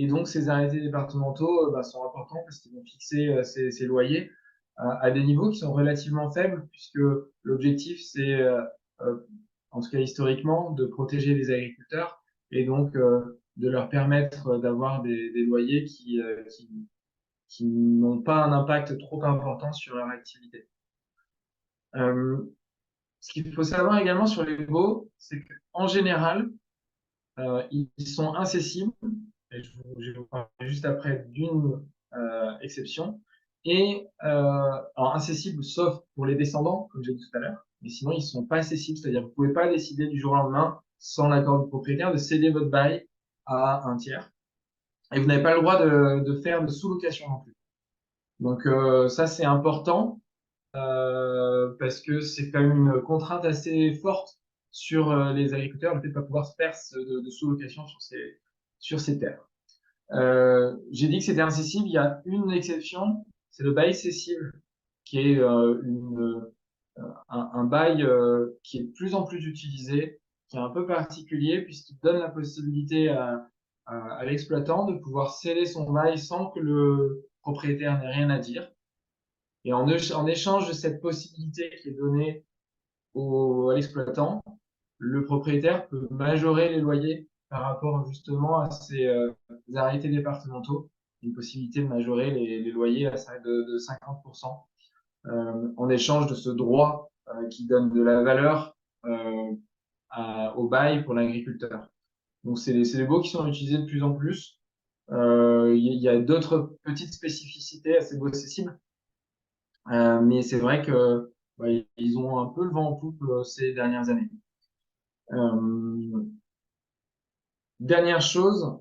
donc, ces arrêtés départementaux sont importants parce qu'ils vont fixer ces loyers à des niveaux qui sont relativement faibles, puisque l'objectif, c'est, en tout cas historiquement, de protéger les agriculteurs et donc de leur permettre d'avoir des loyers qui n'ont pas un impact trop important sur leur activité. Ce qu'il faut savoir également sur les baux, c'est qu'en général, ils sont incessibles. Et je vais vous parler juste après d'une exception. Alors incessibles sauf pour les descendants, comme j'ai dit tout à l'heure, mais sinon ils ne sont pas accessibles, c'est-à-dire que vous ne pouvez pas décider du jour au lendemain, sans l'accord du propriétaire, de céder votre bail à un tiers. Et vous n'avez pas le droit de faire de sous-location non plus. Donc ça c'est important parce que c'est quand même une contrainte assez forte sur les agriculteurs, le fait de ne pas pouvoir se faire de sous-location sur ces terres. J'ai dit que c'était incessible. Il y a une exception, c'est le bail cessible, qui est un bail qui est de plus en plus utilisé, qui est un peu particulier, puisqu'il donne la possibilité à l'exploitant de pouvoir sceller son bail sans que le propriétaire n'ait rien à dire. Et en échange de cette possibilité qui est donnée à l'exploitant, le propriétaire peut majorer les loyers par rapport justement à ces arrêtés départementaux, une possibilité de majorer les loyers de 50% en échange de ce droit qui donne de la valeur au bail pour l'agriculteur. Donc c'est des baux qui sont utilisés de plus en plus. Il y a d'autres petites spécificités à ces baux accessibles, mais c'est vrai que ils ont un peu le vent en poupe ces dernières années. Dernière chose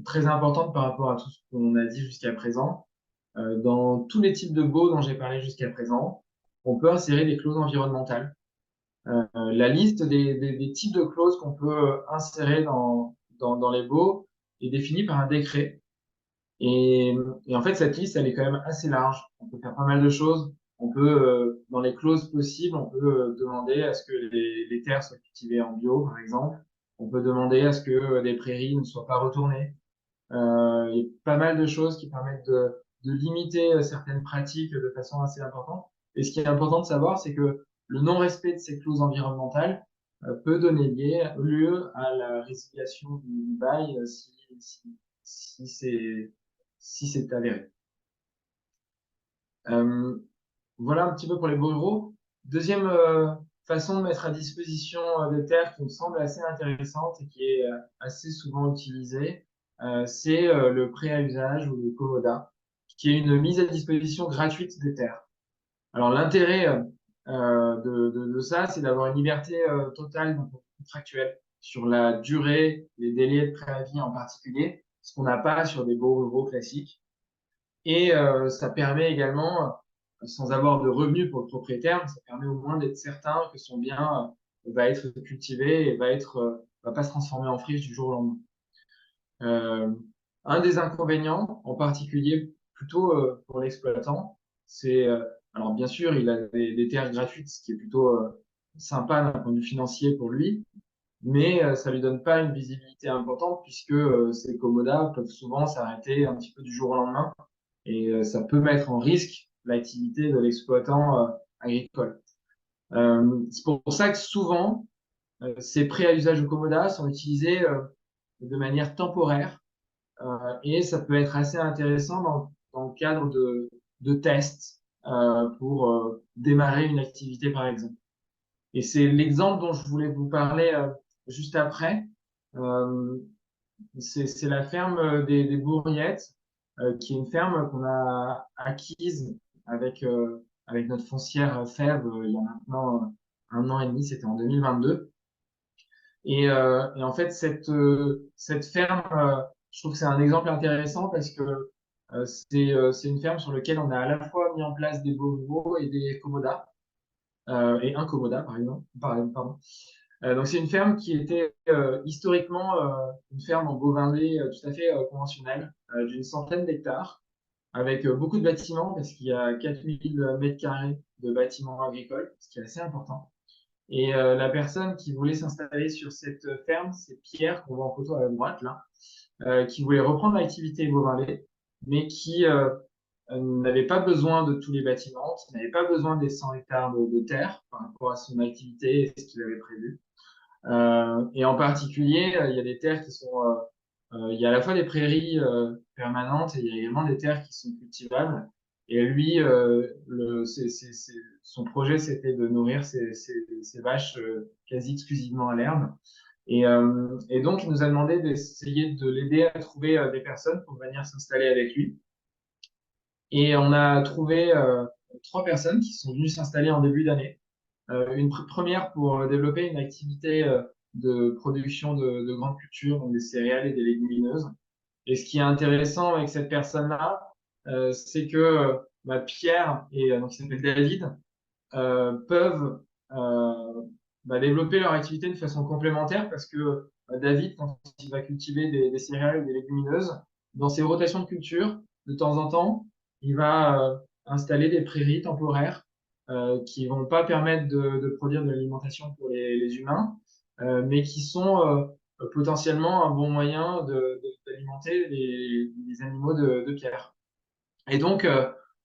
très importante par rapport à tout ce qu'on a dit jusqu'à présent, dans tous les types de baux dont j'ai parlé jusqu'à présent, on peut insérer des clauses environnementales. La liste des types de clauses qu'on peut insérer dans les baux est définie par un décret. Et en fait, cette liste, elle est quand même assez large. On peut faire pas mal de choses. On peut, dans les clauses possibles, on peut demander à ce que les terres soient cultivées en bio, par exemple. On peut demander à ce que les prairies ne soient pas retournées. Il y a pas mal de choses qui permettent de limiter certaines pratiques de façon assez importante. Et ce qui est important de savoir, c'est que le non-respect de ces clauses environnementales peut donner lieu à la résiliation du bail si c'est avéré. Voilà un petit peu pour les baux ruraux. Deuxième façon de mettre à disposition des terres qui me semble assez intéressante et qui est assez souvent utilisée, c'est le prêt à usage ou le COMODA, qui est une mise à disposition gratuite des terres. Alors l'intérêt de ça, c'est d'avoir une liberté totale d'un point de vue contractuel sur la durée, les délais de préavis en particulier, ce qu'on n'a pas sur des beaux ruraux classiques. Et ça permet également, sans avoir de revenus pour le propriétaire, ça permet au moins d'être certain que son bien va être cultivé et va pas se transformer en friche du jour au lendemain. Un des inconvénients, en particulier plutôt pour l'exploitant, c'est, alors bien sûr, il a des terres gratuites, ce qui est plutôt sympa d'un point de vue financier pour lui, mais ça lui donne pas une visibilité importante puisque ces commodas peuvent souvent s'arrêter un petit peu du jour au lendemain et ça peut mettre en risque l'activité de l'exploitant agricole. C'est pour ça que souvent, ces prêts à usage de commodas sont utilisés de manière temporaire et ça peut être assez intéressant dans le cadre de tests pour démarrer une activité, par exemple. Et c'est l'exemple dont je voulais vous parler juste après. Euh, c'est la ferme des Bourriettes, qui est une ferme qu'on a acquise avec notre foncière Fève il y a maintenant 1 an et demi, c'était en 2022. Et en fait, cette ferme, je trouve que c'est un exemple intéressant parce que c'est une ferme sur laquelle on a à la fois mis en place des bovins et des commodas, et un commoda, par exemple. Pardon. Donc, c'est une ferme qui était historiquement une ferme en bovin lait tout à fait conventionnelle, d'une centaine d'hectares, avec beaucoup de bâtiments, parce qu'il y a 4000 mètres carrés de bâtiments agricoles, ce qui est assez important. Et la personne qui voulait s'installer sur cette ferme, c'est Pierre, qu'on voit en photo à la droite, là, qui voulait reprendre l'activité bovin lait, mais qui n'avait pas besoin de tous les bâtiments, qui n'avait pas besoin des 100 hectares de terre par rapport à son activité et ce qu'il avait prévu. Et en particulier, il y a des terres qui sont, il y a à la fois des prairies permanentes et il y a également des terres qui sont cultivables. Et lui, son projet, c'était de nourrir ses vaches quasi exclusivement à l'herbe. Et donc, il nous a demandé d'essayer de l'aider à trouver des personnes pour venir s'installer avec lui. Et on a trouvé 3 personnes qui sont venues s'installer en début d'année. Une première pour développer une activité de production de grandes cultures, donc des céréales et des légumineuses. Et ce qui est intéressant avec cette personne-là, c'est que Pierre et donc, qui s'appelle David peuvent développer leur activité de façon complémentaire parce que David, quand il va cultiver des céréales et des légumineuses, dans ses rotations de culture, de temps en temps, il va installer des prairies temporaires qui vont pas permettre de produire de l'alimentation pour les humains, mais qui sont potentiellement un bon moyen d'alimenter les animaux de Pierre. Et donc,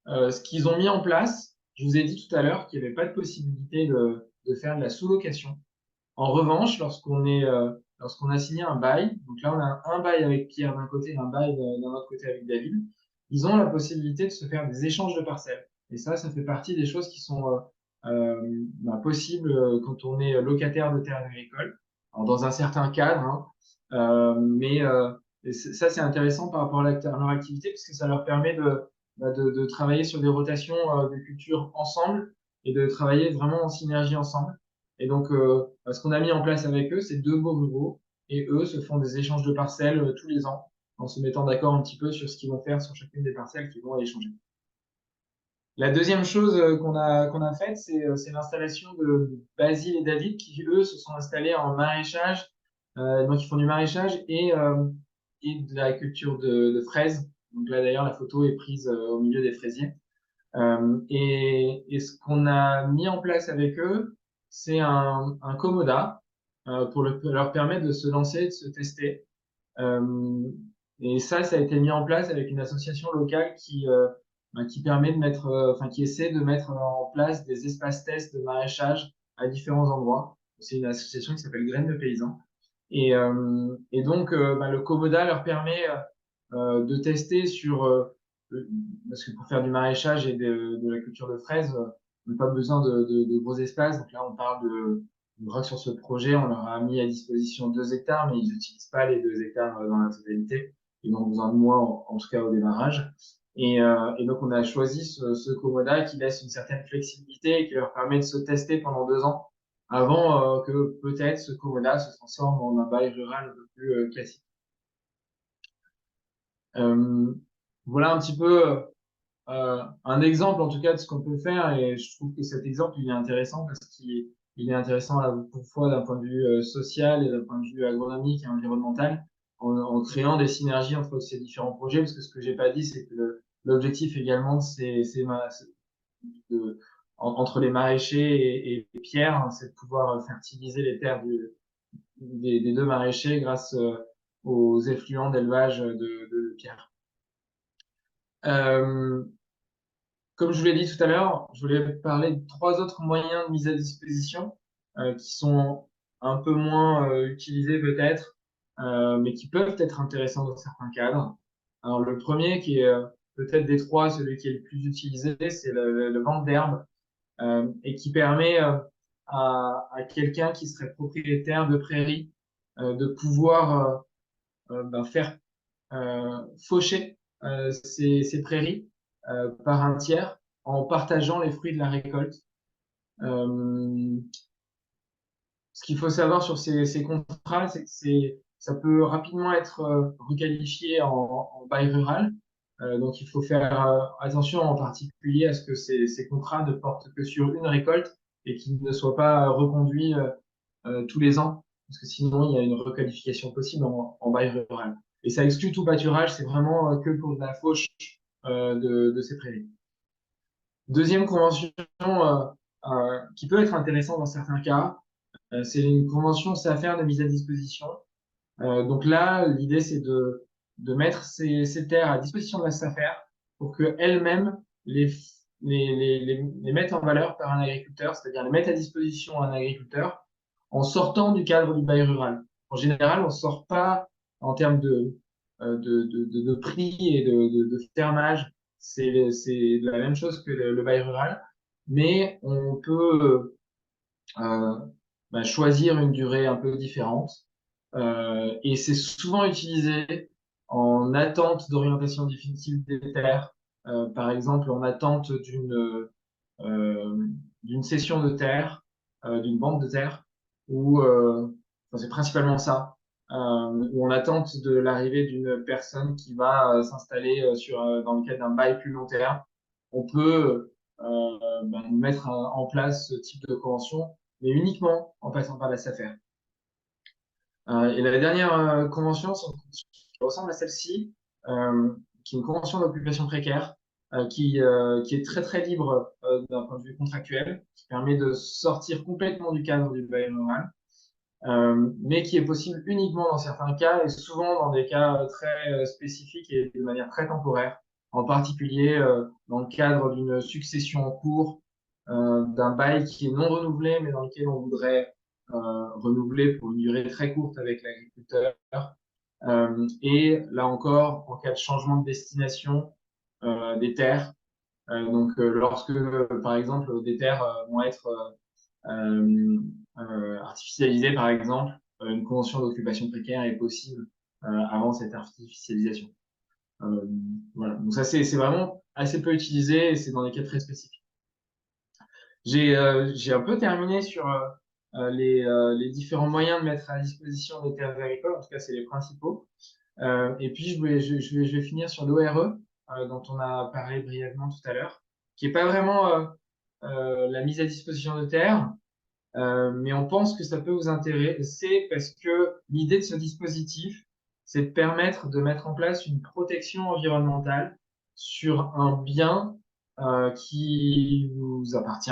ce qu'ils ont mis en place, je vous ai dit tout à l'heure qu'il n'y avait pas de possibilité de faire de la sous-location. En revanche, lorsqu'on a signé un bail, donc là on a un bail avec Pierre d'un côté et un bail d'un autre côté avec David, ils ont la possibilité de se faire des échanges de parcelles. Et ça fait partie des choses qui sont possibles quand on est locataire de terres agricoles, alors dans un certain cadre, hein, mais ça c'est intéressant par rapport à leur activité parce que ça leur permet de travailler sur des rotations de cultures ensemble et de travailler vraiment en synergie ensemble. Et donc, ce qu'on a mis en place avec eux, c'est 2 beaux ruraux et eux se font des échanges de parcelles tous les ans en se mettant d'accord un petit peu sur ce qu'ils vont faire sur chacune des parcelles qu'ils vont échanger. La deuxième chose qu'on a faite, c'est l'installation de Basile et David qui, eux, se sont installés en maraîchage. Donc, ils font du maraîchage et de la culture de fraises. Donc là, d'ailleurs, la photo est prise au milieu des fraisiers. Et ce qu'on a mis en place avec eux, c'est un commoda pour leur permettre de se lancer, de se tester. Et ça a été mis en place avec une association locale qui permet de mettre, qui essaie de mettre en place des espaces tests de maraîchage à différents endroits. C'est une association qui s'appelle Graines de Paysans. Et donc, le commoda leur permet de tester parce que pour faire du maraîchage et de la culture de fraises, on n'a pas besoin de gros espaces. Donc là, on parle je crois que sur ce projet, on leur a mis à disposition 2 hectares, mais ils n'utilisent pas les 2 hectares dans la totalité. Ils ont besoin de moins, en tout cas au démarrage. Et donc, on a choisi ce Komoda qui laisse une certaine flexibilité et qui leur permet de se tester pendant 2 ans avant que peut-être ce Komoda se transforme en un bail rural un peu plus classique. Voilà un petit peu un exemple en tout cas de ce qu'on peut faire, et je trouve que cet exemple il est intéressant parce qu'il est intéressant à la fois d'un point de vue social et d'un point de vue agronomique et environnemental, en créant des synergies entre ces différents projets, parce que ce que j'ai pas dit, c'est que l'objectif également de entre les maraîchers et Pierre, hein, c'est de pouvoir fertiliser les terres des deux maraîchers grâce aux effluents d'élevage de Pierre. Comme je vous l'ai dit tout à l'heure, je voulais parler de 3 autres moyens de mise à disposition qui sont un peu moins utilisés peut-être, mais qui peuvent être intéressants dans certains cadres. Alors le premier, qui est peut-être des 3, celui qui est le plus utilisé, c'est le vente d'herbe, et qui permet à quelqu'un qui serait propriétaire de prairies de pouvoir faire faucher ces prairies par un tiers en partageant les fruits de la récolte. Ce qu'il faut savoir sur ces contrats, c'est que ça peut rapidement être requalifié en bail rural. Donc, il faut faire attention en particulier à ce que ces contrats ne portent que sur une récolte et qu'ils ne soient pas reconduits tous les ans, parce que sinon, il y a une requalification possible en bail rural. Et ça exclut tout pâturage, c'est vraiment que pour de la fauche de ces prairies. Deuxième convention qui peut être intéressante dans certains cas, c'est une convention SAFER de mise à disposition. Donc là, l'idée, c'est de mettre ces terres à disposition de la SAFER pour qu'elle-même les mette en valeur par un agriculteur, c'est-à-dire les mette à disposition à un agriculteur en sortant du cadre du bail rural. En général, on ne sort pas en termes de prix et de fermage. C'est la même chose que le bail rural, mais on peut choisir une durée un peu différente. Et c'est souvent utilisé en attente d'orientation définitive des terres, par exemple en attente d'une cession de terre, d'une vente de terre, ou c'est principalement ça, ou en attente de l'arrivée d'une personne qui va s'installer dans le cadre d'un bail plus long terme. On peut mettre en place ce type de convention, mais uniquement en passant par la SAFER. Et la dernière convention, c'est une convention qui ressemble à celle-ci, qui est une convention d'occupation précaire, qui est très très libre d'un point de vue contractuel, qui permet de sortir complètement du cadre du bail rural, mais qui est possible uniquement dans certains cas et souvent dans des cas très spécifiques et de manière très temporaire, en particulier dans le cadre d'une succession en cours, d'un bail qui est non renouvelé, mais dans lequel on voudrait renouveler pour une durée très courte avec l'agriculteur. Et là encore, en cas de changement de destination des terres, donc lorsque, par exemple, des terres vont être artificialisées, par exemple, une convention d'occupation précaire est possible avant cette artificialisation. Voilà. Donc ça, c'est vraiment assez peu utilisé et c'est dans des cas très spécifiques. J'ai un peu terminé sur les différents moyens de mettre à disposition des terres agricoles. En tout cas, c'est les principaux. Et puis, je vais finir sur l'ORE, dont on a parlé brièvement tout à l'heure, qui n'est pas vraiment la mise à disposition de terres, mais on pense que ça peut vous intéresser parce que l'idée de ce dispositif, c'est de permettre de mettre en place une protection environnementale sur un bien qui vous appartient.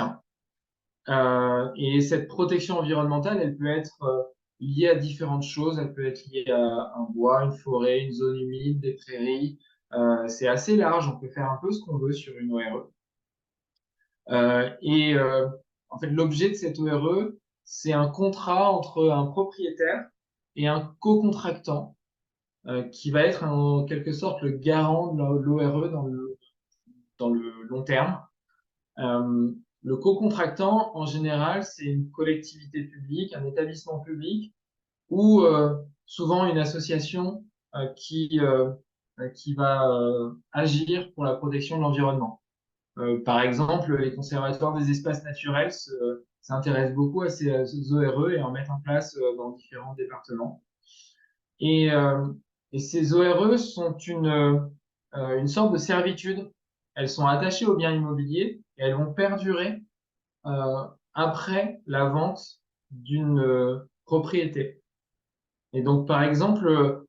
Et cette protection environnementale, elle peut être liée à différentes choses. Elle peut être liée à un bois, une forêt, une zone humide, des prairies. C'est assez large. On peut faire un peu ce qu'on veut sur une ORE. En fait, l'objet de cette ORE, c'est un contrat entre un propriétaire et un co-contractant qui va être en quelque sorte le garant de l'ORE dans le long terme. Le co-contractant, en général, c'est une collectivité publique, un établissement public ou souvent une association qui qui va agir pour la protection de l'environnement. Par exemple, les conservatoires des espaces naturels s'intéressent beaucoup à ces ORE et en mettent en place dans différents départements. Et, et ces ORE sont une sorte de servitude. Elles sont attachées aux biens immobiliers et elles vont perdurer après la vente d'une propriété. Et donc, par exemple,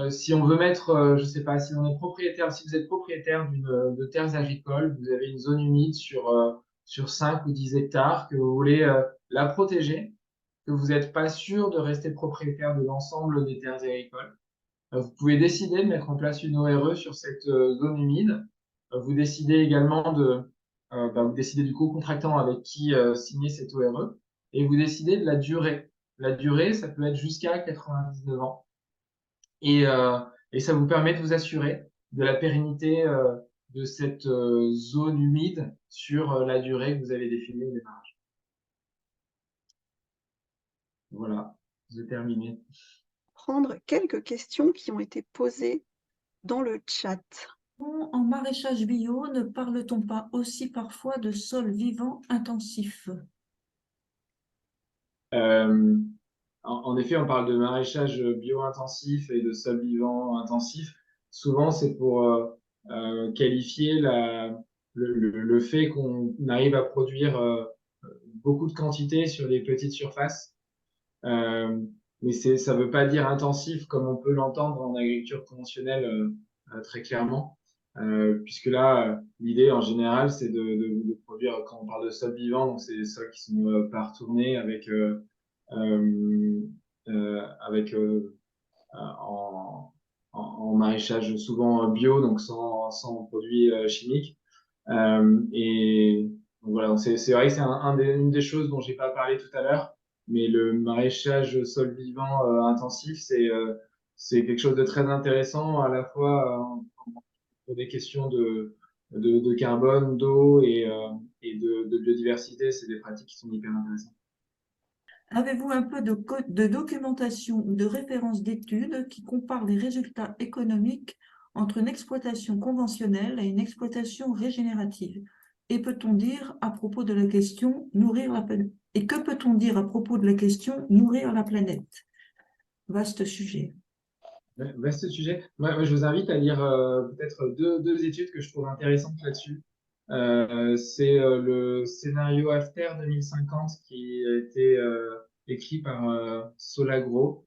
si on veut mettre, je sais pas, si on est propriétaire, si vous êtes propriétaire de terres agricoles, vous avez une zone humide sur 5 ou 10 hectares, que vous voulez la protéger, que vous n'êtes pas sûr de rester propriétaire de l'ensemble des terres agricoles, vous pouvez décider de mettre en place une ORE sur cette zone humide. Vous décidez également vous décidez du co-contractant avec qui signer cette ORE et vous décidez de la durée. La durée, ça peut être jusqu'à 99 ans. Et ça vous permet de vous assurer de la pérennité de cette zone humide sur la durée que vous avez définie au démarrage. Voilà, j'ai terminé. Prendre quelques questions qui ont été posées dans le chat. En maraîchage bio, ne parle-t-on pas aussi parfois de sol vivant intensif? En effet, on parle de maraîchage bio-intensif et de sol vivant intensif. Souvent, c'est pour qualifier le fait qu'on arrive à produire beaucoup de quantité sur des petites surfaces. Mais ça ne veut pas dire intensif comme on peut l'entendre en agriculture conventionnelle très clairement. Puisque là, l'idée en général, c'est de produire, quand on parle de sol vivant, donc c'est des sols qui sont pas retournés en maraîchage souvent bio, donc sans produits chimiques. Et donc voilà, c'est vrai que c'est une des choses dont j'ai pas parlé tout à l'heure, mais le maraîchage sol vivant intensif, c'est quelque chose de très intéressant à la fois pour des questions de carbone, d'eau et de biodiversité. C'est des pratiques qui sont hyper intéressantes. Avez-vous un peu de documentation ou de références d'études qui comparent les résultats économiques entre une exploitation conventionnelle et une exploitation régénérative? Et peut-on dire à propos de la question nourrir la planète? Et que peut-on dire à propos de la question nourrir la planète? Vaste sujet. Vaste sujet. Moi, je vous invite à lire peut-être deux études que je trouve intéressantes là-dessus. C'est le scénario After 2050 qui a été écrit par Solagro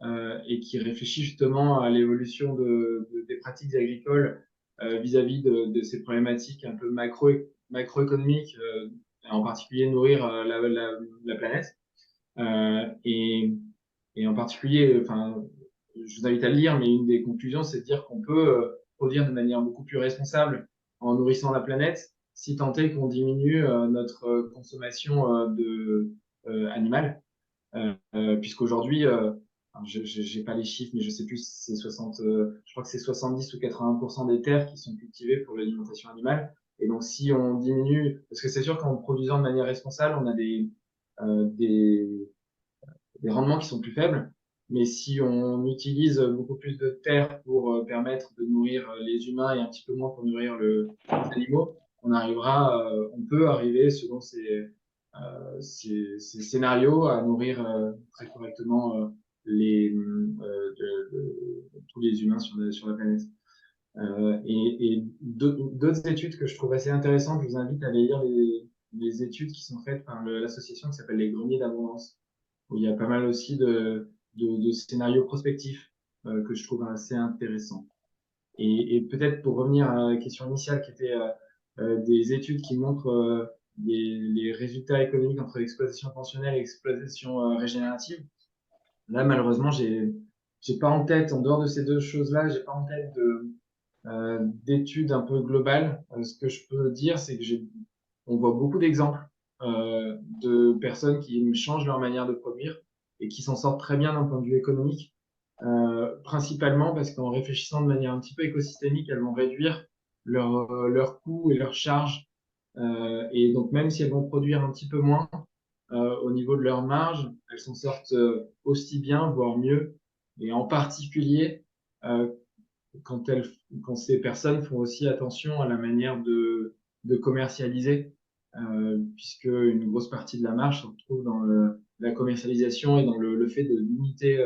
et qui réfléchit justement à l'évolution des pratiques agricoles vis-à-vis de ces problématiques un peu macroéconomiques, en particulier nourrir la planète. Et en particulier, enfin, je vous invite à le lire, mais une des conclusions, c'est de dire qu'on peut produire de manière beaucoup plus responsable en nourrissant la planète, si tant est qu'on diminue notre consommation animale. Puisqu'aujourd'hui, je n'ai pas les chiffres, mais je sais plus, c'est 60, je crois que c'est 70 ou 80% des terres qui sont cultivées pour l'alimentation animale. Et donc, si on diminue, parce que c'est sûr qu'en produisant de manière responsable, on a des rendements qui sont plus faibles. Mais si on utilise beaucoup plus de terre pour permettre de nourrir les humains et un petit peu moins pour nourrir les animaux, on peut arriver, selon ces scénarios, à nourrir très correctement tous les humains sur la planète. Et d'autres études que je trouve assez intéressantes, je vous invite à aller lire les études qui sont faites par l'association qui s'appelle les Greniers d'Abondance, où il y a pas mal aussi de scénarios prospectifs que je trouve assez intéressants. Et peut-être pour revenir à la question initiale qui était des études qui montrent les résultats économiques entre l'exploitation conventionnelle et l'exploitation régénérative. Là, malheureusement, j'ai pas en tête, en dehors de ces deux choses-là, j'ai pas en tête d'études un peu globales. Ce que je peux dire, c'est que on voit beaucoup d'exemples de personnes qui changent leur manière de produire et qui s'en sortent très bien d'un point de vue économique, principalement parce qu'en réfléchissant de manière un petit peu écosystémique, elles vont réduire leurs coûts et leurs charges. Et donc, même si elles vont produire un petit peu moins, au niveau de leur marge, elles s'en sortent aussi bien, voire mieux. Et en particulier, quand ces personnes font aussi attention à la manière de commercialiser, puisque une grosse partie de la marge se retrouve dans la commercialisation et dans le fait de limiter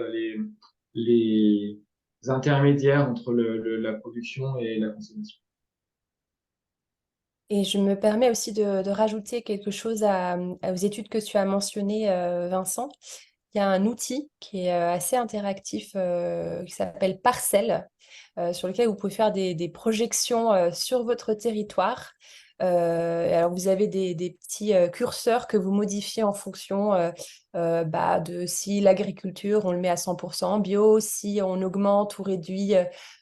les intermédiaires entre la production et la consommation. Et je me permets aussi de rajouter quelque chose aux études que tu as mentionnées, Vincent. Il y a un outil qui est assez interactif qui s'appelle Parcel, sur lequel vous pouvez faire des projections sur votre territoire. Alors, vous avez des petits curseurs que vous modifiez en fonction de si l'agriculture, on le met à 100% bio, si on augmente ou réduit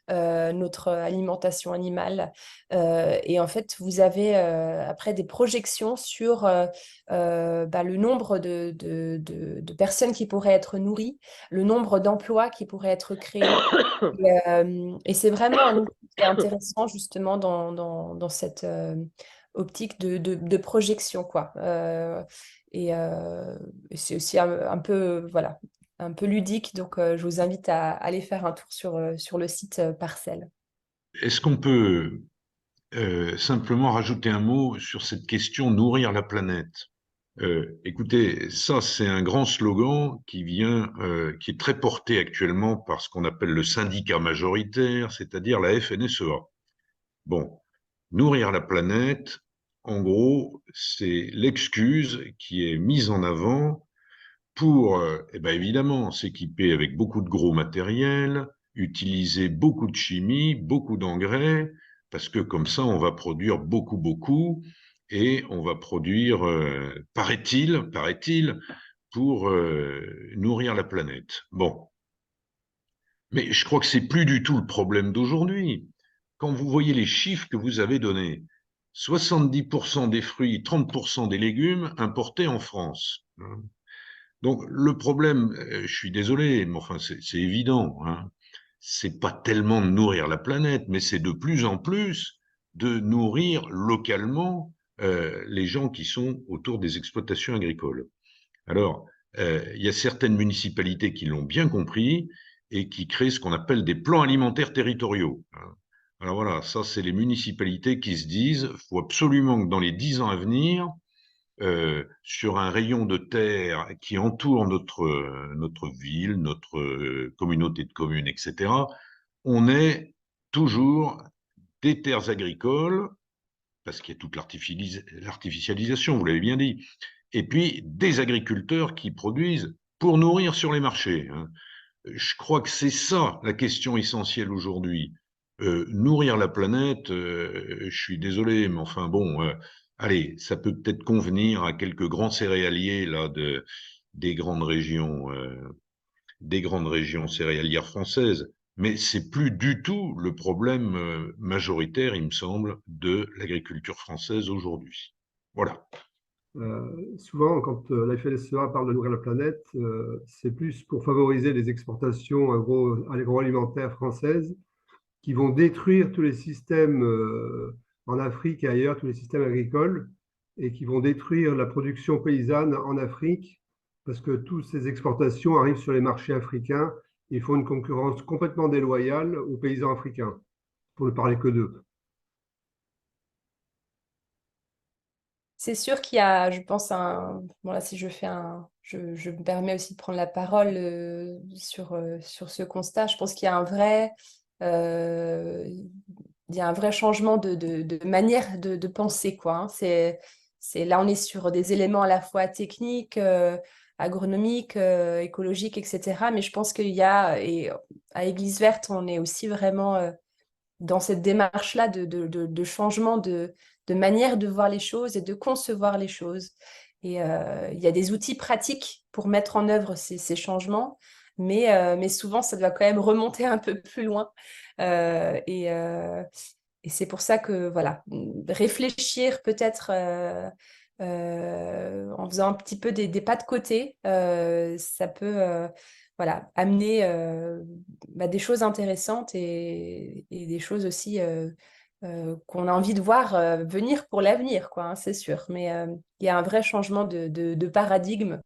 notre alimentation animale. Et en fait, vous avez après des projections sur le nombre de personnes qui pourraient être nourries, le nombre d'emplois qui pourraient être créés. Et c'est vraiment un outil qui est intéressant justement dans cette optique de projection, quoi. Et c'est aussi un peu, voilà, un peu ludique. Donc, je vous invite à aller faire un tour sur le site Parcel. Est-ce qu'on peut simplement rajouter un mot sur cette question nourrir la planète? Écoutez, ça c'est un grand slogan qui est très porté actuellement par ce qu'on appelle le syndicat majoritaire, c'est-à-dire la FNSEA. Bon, nourrir la planète, en gros, c'est l'excuse qui est mise en avant pour, évidemment, s'équiper avec beaucoup de gros matériel, utiliser beaucoup de chimie, beaucoup d'engrais, parce que comme ça, on va produire beaucoup, et on va produire, paraît-il, pour nourrir la planète. Bon. Mais je crois que c'est plus du tout le problème d'aujourd'hui. Quand vous voyez les chiffres que vous avez donnés, 70% des fruits, 30% des légumes importés en France. Donc le problème, je suis désolé, mais enfin c'est évident, hein, c'est pas tellement de nourrir la planète, mais c'est de plus en plus de nourrir localement les gens qui sont autour des exploitations agricoles. Alors, il y a certaines municipalités qui l'ont bien compris et qui créent ce qu'on appelle des plans alimentaires territoriaux. Alors voilà, ça c'est les municipalités qui se disent, il faut absolument que dans les 10 ans à venir, sur un rayon de terre qui entoure notre ville, notre communauté de communes, etc., on ait toujours des terres agricoles, parce qu'il y a toute l'artificialisation, vous l'avez bien dit, et puis des agriculteurs qui produisent pour nourrir sur les marchés. Je crois que c'est ça la question essentielle aujourd'hui. Nourrir la planète, je suis désolé, mais enfin bon, allez, ça peut peut-être convenir à quelques grands céréaliers là des grandes régions céréalières françaises, mais c'est plus du tout le problème majoritaire, il me semble, de l'agriculture française aujourd'hui. Voilà. Souvent, quand la FNSEA parle de nourrir la planète, c'est plus pour favoriser les exportations agroalimentaires françaises qui vont détruire tous les systèmes en Afrique et ailleurs, tous les systèmes agricoles, et qui vont détruire la production paysanne en Afrique, parce que toutes ces exportations arrivent sur les marchés africains et font une concurrence complètement déloyale aux paysans africains, pour ne parler que d'eux. C'est sûr qu'il y a, je pense, bon là, si je fais je me permets aussi de prendre la parole sur ce constat. Je pense qu'il y a il y a un vrai changement de manière de penser, quoi, hein. Là, on est sur des éléments à la fois techniques, agronomiques, écologiques, etc. Mais je pense qu'il y a, et à Église Verte, on est aussi vraiment dans cette démarche-là de changement de manière de voir les choses et de concevoir les choses. Et il y a des outils pratiques pour mettre en œuvre ces changements, mais souvent, ça doit quand même remonter un peu plus loin. Et c'est pour ça que, voilà, réfléchir peut-être en faisant un petit peu des pas de côté, ça peut voilà, amener des choses intéressantes et des choses aussi qu'on a envie de voir venir pour l'avenir, quoi, hein, c'est sûr. Mais il y a un vrai changement de paradigme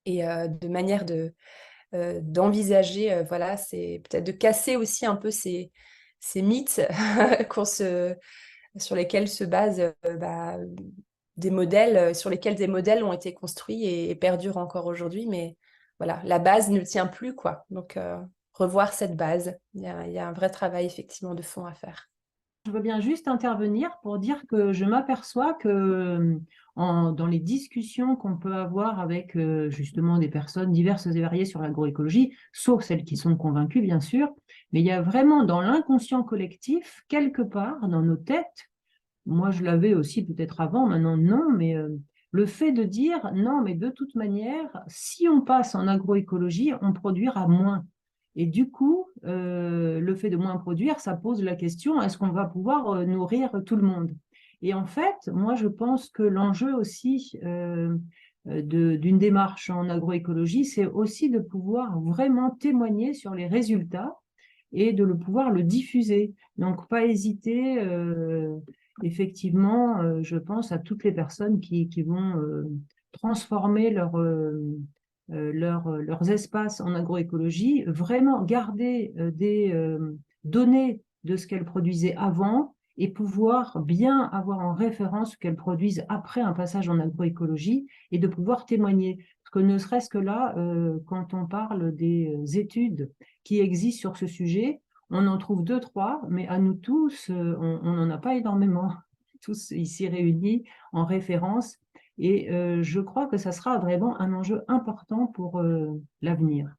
et de manière d'envisager, voilà, c'est peut-être de casser aussi un peu ces mythes sur lesquels se basent des modèles, sur lesquels des modèles ont été construits et perdurent encore aujourd'hui. Mais voilà, la base ne tient plus, quoi. Donc, revoir cette base, il y a un vrai travail effectivement de fond à faire. Je veux bien juste intervenir pour dire que je m'aperçois que dans les discussions qu'on peut avoir avec justement des personnes diverses et variées sur l'agroécologie, sauf celles qui sont convaincues bien sûr, mais il y a vraiment dans l'inconscient collectif, quelque part dans nos têtes, moi je l'avais aussi peut-être avant, maintenant non, mais le fait de dire non, mais de toute manière, si on passe en agroécologie, on produira moins. Et du coup, le fait de moins produire, ça pose la question, est-ce qu'on va pouvoir nourrir tout le monde? Et en fait, moi, je pense que l'enjeu aussi d'une démarche en agroécologie, c'est aussi de pouvoir vraiment témoigner sur les résultats et de pouvoir le diffuser. Donc, pas hésiter, effectivement, je pense à toutes les personnes qui vont transformer leurs espaces en agroécologie, vraiment garder des données de ce qu'elles produisaient avant et pouvoir bien avoir en référence ce qu'elles produisent après un passage en agroécologie et de pouvoir témoigner. Parce que ne serait-ce que là, quand on parle des études qui existent sur ce sujet, on en trouve 2, 3, mais à nous tous, on n'en a pas énormément, tous ici réunis en référence. Et je crois que ça sera vraiment un enjeu important pour l'avenir.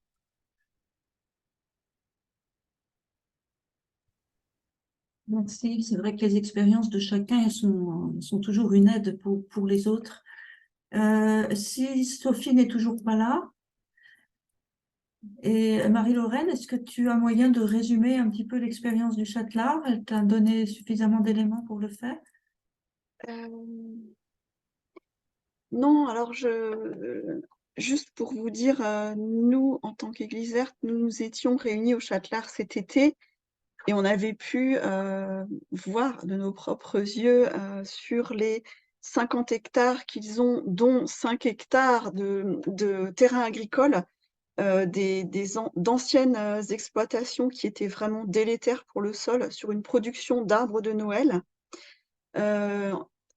Merci. C'est vrai que les expériences de chacun elles sont toujours une aide pour les autres. Si Sophie n'est toujours pas là, et Marie-Lorraine, est-ce que tu as moyen de résumer un petit peu l'expérience du Châtelard? Elle t'a donné suffisamment d'éléments pour le faire? Non, alors juste pour vous dire, nous, en tant qu'Église verte, nous nous étions réunis au Châtelard cet été et on avait pu voir de nos propres yeux sur les 50 hectares qu'ils ont, dont 5 hectares de terrain agricole, d'anciennes exploitations qui étaient vraiment délétères pour le sol sur une production d'arbres de Noël.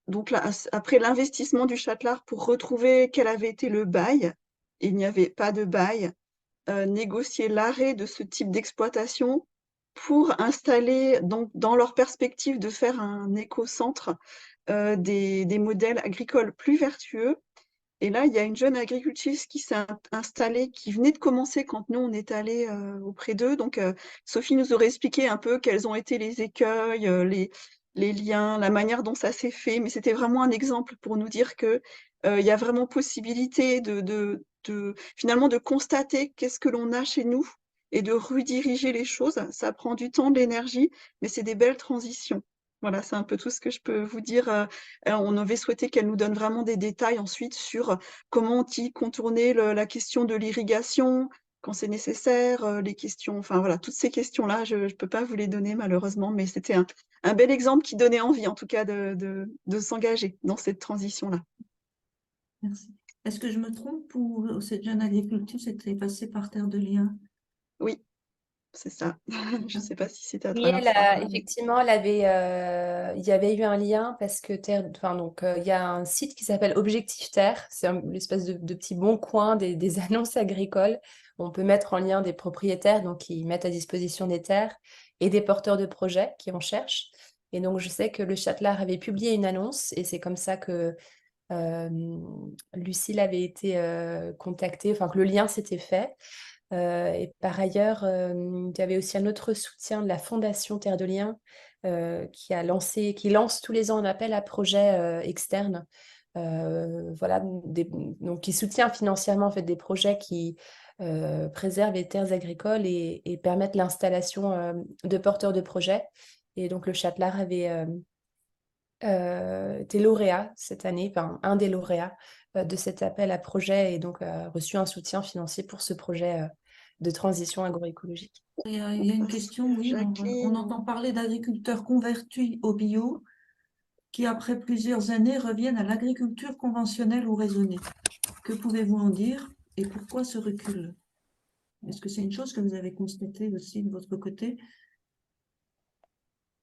Donc là, après l'investissement du Châtelard pour retrouver quel avait été le bail, il n'y avait pas de bail, négocier l'arrêt de ce type d'exploitation pour installer, donc, dans leur perspective de faire un éco-centre, des modèles agricoles plus vertueux. Et là, il y a une jeune agricultrice qui s'est installée, qui venait de commencer quand nous, on est allés auprès d'eux. Donc, Sophie nous aurait expliqué un peu quels ont été les écueils, les liens, la manière dont ça s'est fait. Mais c'était vraiment un exemple pour nous dire que il y a vraiment possibilité finalement de constater qu'est-ce que l'on a chez nous et de rediriger les choses. Ça prend du temps, de l'énergie, mais c'est des belles transitions. Voilà, c'est un peu tout ce que je peux vous dire. On avait souhaité qu'elle nous donne vraiment des détails ensuite sur comment contourner la question de l'irrigation quand c'est nécessaire, les questions, enfin voilà, toutes ces questions-là, je ne peux pas vous les donner malheureusement, mais c'était un bel exemple qui donnait envie en tout cas de s'engager dans cette transition-là. Merci. Est-ce que je me trompe ou cette jeune agricultrice était passée par Terre de Liens? Oui, c'est ça. Je ne sais pas si c'était à Oui, travers ça. effectivement, il y avait eu un lien parce que il y a un site qui s'appelle Objectif Terre. C'est une espèce de petit bon coin des annonces agricoles. On peut mettre en lien des propriétaires donc, qui mettent à disposition des terres et des porteurs de projets qui en cherchent. Et donc, je sais que le Châtelard avait publié une annonce et c'est comme ça que Lucille avait été contactée, enfin que le lien s'était fait. Et par ailleurs, il y avait aussi un autre soutien de la Fondation Terre de Liens qui lance tous les ans un appel à projets externes. Voilà, donc qui soutient financièrement en fait, des projets qui préservent les terres agricoles et permettent l'installation de porteurs de projets. Et donc le Châtelard avait été lauréat cette année, enfin un des lauréats de cet appel à projet et donc reçu un soutien financier pour ce projet de transition agroécologique. Il y a une question, oui, on entend parler d'agriculteurs convertis au bio qui, après plusieurs années, reviennent à l'agriculture conventionnelle ou raisonnée. Que pouvez-vous en dire et pourquoi ce recul? Est-ce que c'est une chose que vous avez constatée aussi de votre côté?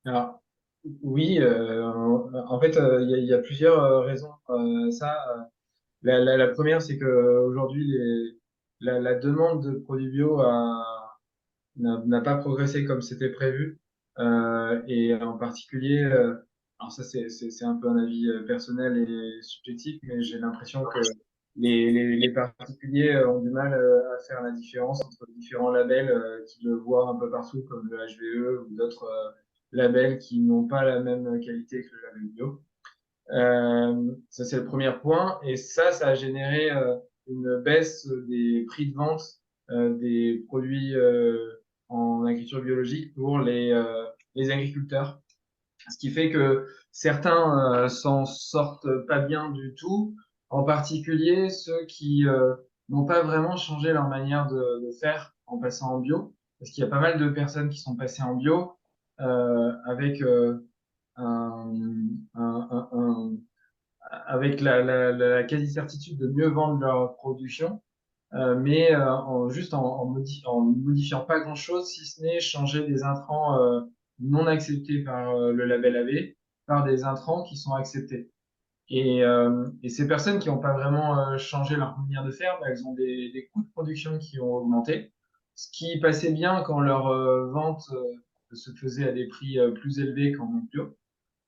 Alors, oui, en fait, il y a plusieurs raisons. La première, c'est que aujourd'hui, la demande de produits bio n'a pas progressé comme c'était prévu. Et en particulier, alors ça c'est un peu un avis personnel et subjectif, mais j'ai l'impression que les particuliers ont du mal à faire la différence entre différents labels qu'ils voient un peu partout, comme le HVE ou d'autres labels qui n'ont pas la même qualité que le label bio. Ça, c'est le premier point. Et ça a généré une baisse des prix de vente des produits en agriculture biologique pour les agriculteurs. Ce qui fait que certains s'en sortent pas bien du tout, en particulier ceux qui n'ont pas vraiment changé leur manière de faire en passant en bio. Parce qu'il y a pas mal de personnes qui sont passées en bio avec un, un, avec la quasi-certitude de mieux vendre leur production, mais en modifiant pas grand-chose, si ce n'est changer des intrants non acceptés par le label AB par des intrants qui sont acceptés. Et ces personnes qui n'ont pas vraiment changé leur manière de faire, bah, elles ont des coûts de production qui ont augmenté, ce qui passait bien quand leur vente se faisait à des prix plus élevés qu'en bio.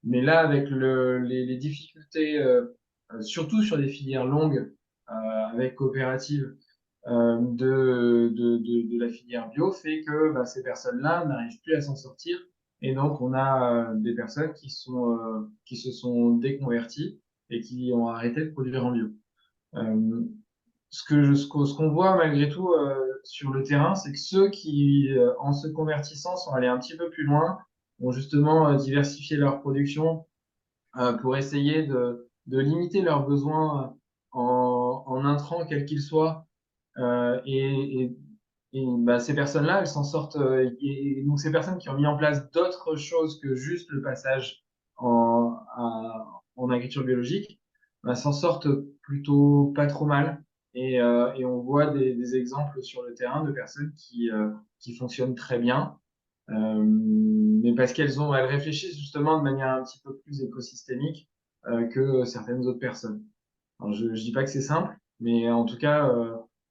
Mais là, avec les difficultés, surtout sur des filières longues, avec coopératives, de la filière bio, fait que bah, ces personnes-là n'arrivent plus à s'en sortir. Et donc, on a des personnes qui se sont déconverties et qui ont arrêté de produire en bio. Ce qu'on voit malgré tout sur le terrain, c'est que ceux qui, en se convertissant, sont allés un petit peu plus loin, ont justement diversifié leur production pour essayer de limiter leurs besoins en intrants, quels qu'ils soient. Et bah, ces personnes-là, elles s'en sortent. Et donc, ces personnes qui ont mis en place d'autres choses que juste le passage en agriculture biologique, bah, s'en sortent plutôt pas trop mal. Et on voit des exemples sur le terrain de personnes qui fonctionnent très bien. Mais parce elles réfléchissent justement de manière un petit peu plus écosystémique que certaines autres personnes. Alors, je dis pas que c'est simple, mais en tout cas,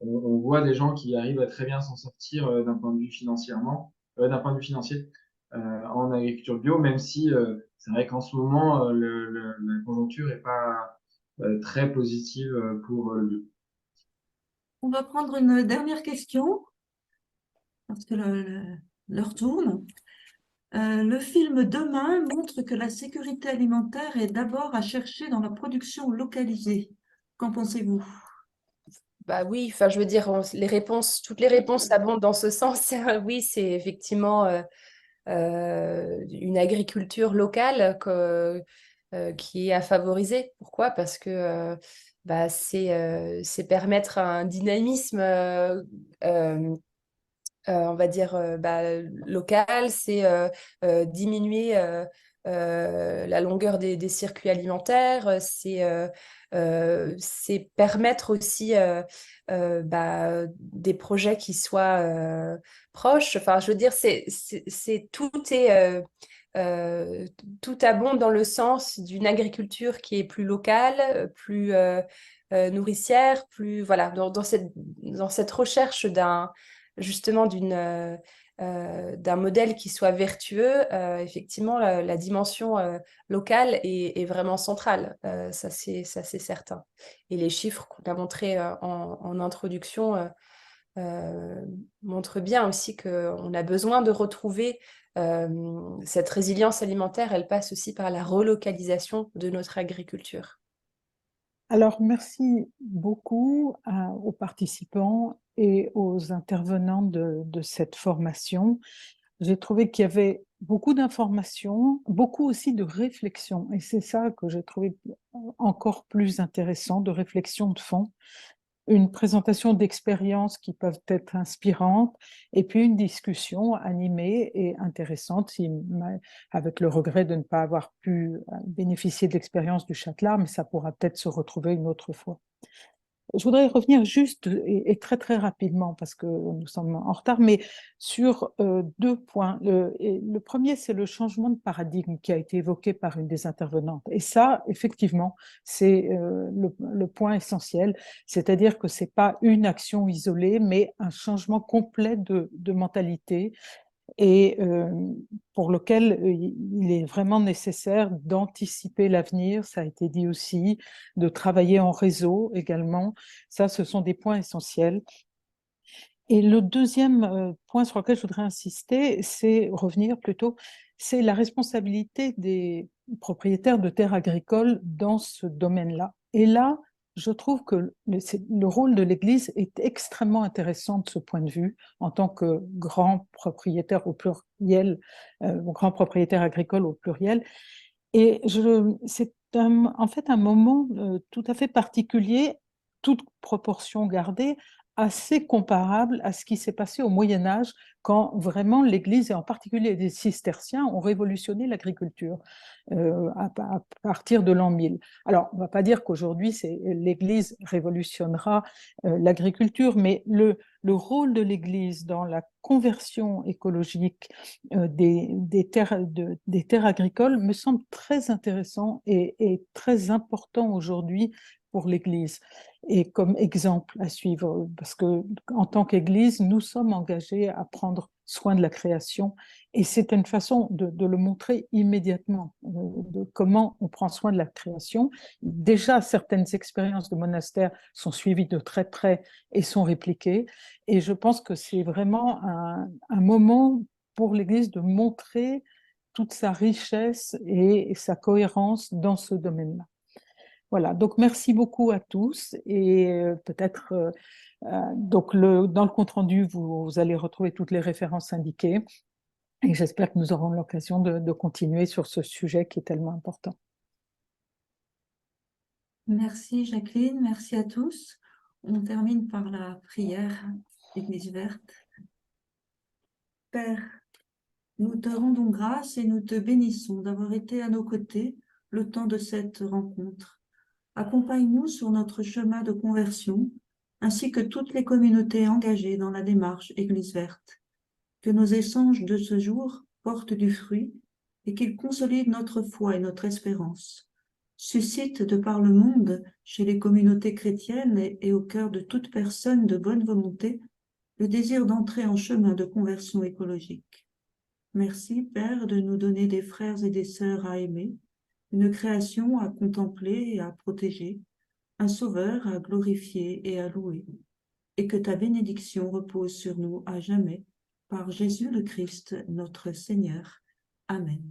on voit des gens qui arrivent à très bien s'en sortir d'un point de vue financier en agriculture bio, même si c'est vrai qu'en ce moment, la conjoncture est pas très positive pour le bio. On va prendre une dernière question, parce que l'heure tourne. Le film Demain montre que la sécurité alimentaire est d'abord à chercher dans la production localisée. Qu'en pensez-vous? Bah oui, enfin je veux dire, toutes les réponses abondent dans ce sens. Oui, c'est effectivement une agriculture locale qui est à favoriser. Pourquoi? Parce que bah, c'est permettre un dynamisme, on va dire, local, c'est diminuer la longueur des circuits alimentaires, c'est permettre aussi des projets qui soient proches. Enfin, je veux dire, tout abonde dans le sens d'une agriculture qui est plus locale, plus nourricière, plus voilà, dans cette recherche justement d'un modèle qui soit vertueux. Effectivement, la dimension locale est vraiment centrale. Ça, c'est certain. Et les chiffres qu'on a montrés en introduction montrent bien aussi qu'on a besoin de retrouver cette résilience alimentaire. Elle passe aussi par la relocalisation de notre agriculture. Alors, merci beaucoup aux participants et aux intervenants de cette formation. J'ai trouvé qu'il y avait beaucoup d'informations, beaucoup aussi de réflexions. Et c'est ça que j'ai trouvé encore plus intéressant, de réflexion de fond. Une présentation d'expériences qui peuvent être inspirantes, et puis une discussion animée et intéressante, avec le regret de ne pas avoir pu bénéficier de l'expérience du Châtelard, mais ça pourra peut-être se retrouver une autre fois. Je voudrais revenir juste et très très rapidement parce que nous sommes en retard, mais sur 2 points. Le premier, c'est le changement de paradigme qui a été évoqué par une des intervenantes. Et ça, effectivement, c'est le point essentiel, c'est-à-dire que c'est pas une action isolée, mais un changement complet de mentalité et pour lequel il est vraiment nécessaire d'anticiper l'avenir, ça a été dit aussi, de travailler en réseau également. Ça, ce sont des points essentiels. Et le deuxième point sur lequel je voudrais insister, c'est revenir plutôt, c'est la responsabilité des propriétaires de terres agricoles dans ce domaine-là. Et là, je trouve que le rôle de l'Église est extrêmement intéressant de ce point de vue, en tant que grand propriétaire au pluriel, grand propriétaire agricole au pluriel. Et c'est en fait un moment tout à fait particulier, toute proportion gardée, assez comparable à ce qui s'est passé au Moyen-Âge, quand vraiment l'Église, et en particulier les cisterciens, ont révolutionné l'agriculture à partir de l'an 1000. Alors, on ne va pas dire qu'aujourd'hui, l'Église révolutionnera l'agriculture, mais le rôle de l'Église dans la conversion écologique des terres agricoles me semble très intéressant et très important aujourd'hui pour l'Église et comme exemple à suivre, parce que en tant qu'Église, nous sommes engagés à prendre soin de la création et c'est une façon de le montrer immédiatement, de comment on prend soin de la création. Déjà, certaines expériences de monastères sont suivies de très près et sont répliquées et je pense que c'est vraiment un moment pour l'Église de montrer toute sa richesse et sa cohérence dans ce domaine-là. Voilà, donc merci beaucoup à tous et peut-être donc dans le compte-rendu, vous allez retrouver toutes les références indiquées et j'espère que nous aurons l'occasion de continuer sur ce sujet qui est tellement important. Merci Jacqueline, merci à tous. On termine par la prière Église verte. Père, nous te rendons grâce et nous te bénissons d'avoir été à nos côtés le temps de cette rencontre. Accompagne-nous sur notre chemin de conversion, ainsi que toutes les communautés engagées dans la démarche Église verte. Que nos échanges de ce jour portent du fruit et qu'ils consolident notre foi et notre espérance. Suscite de par le monde, chez les communautés chrétiennes et au cœur de toute personne de bonne volonté, le désir d'entrer en chemin de conversion écologique. Merci, Père, de nous donner des frères et des sœurs à aimer, une création à contempler et à protéger, un sauveur à glorifier et à louer, et que ta bénédiction repose sur nous à jamais, par Jésus le Christ, notre Seigneur. Amen.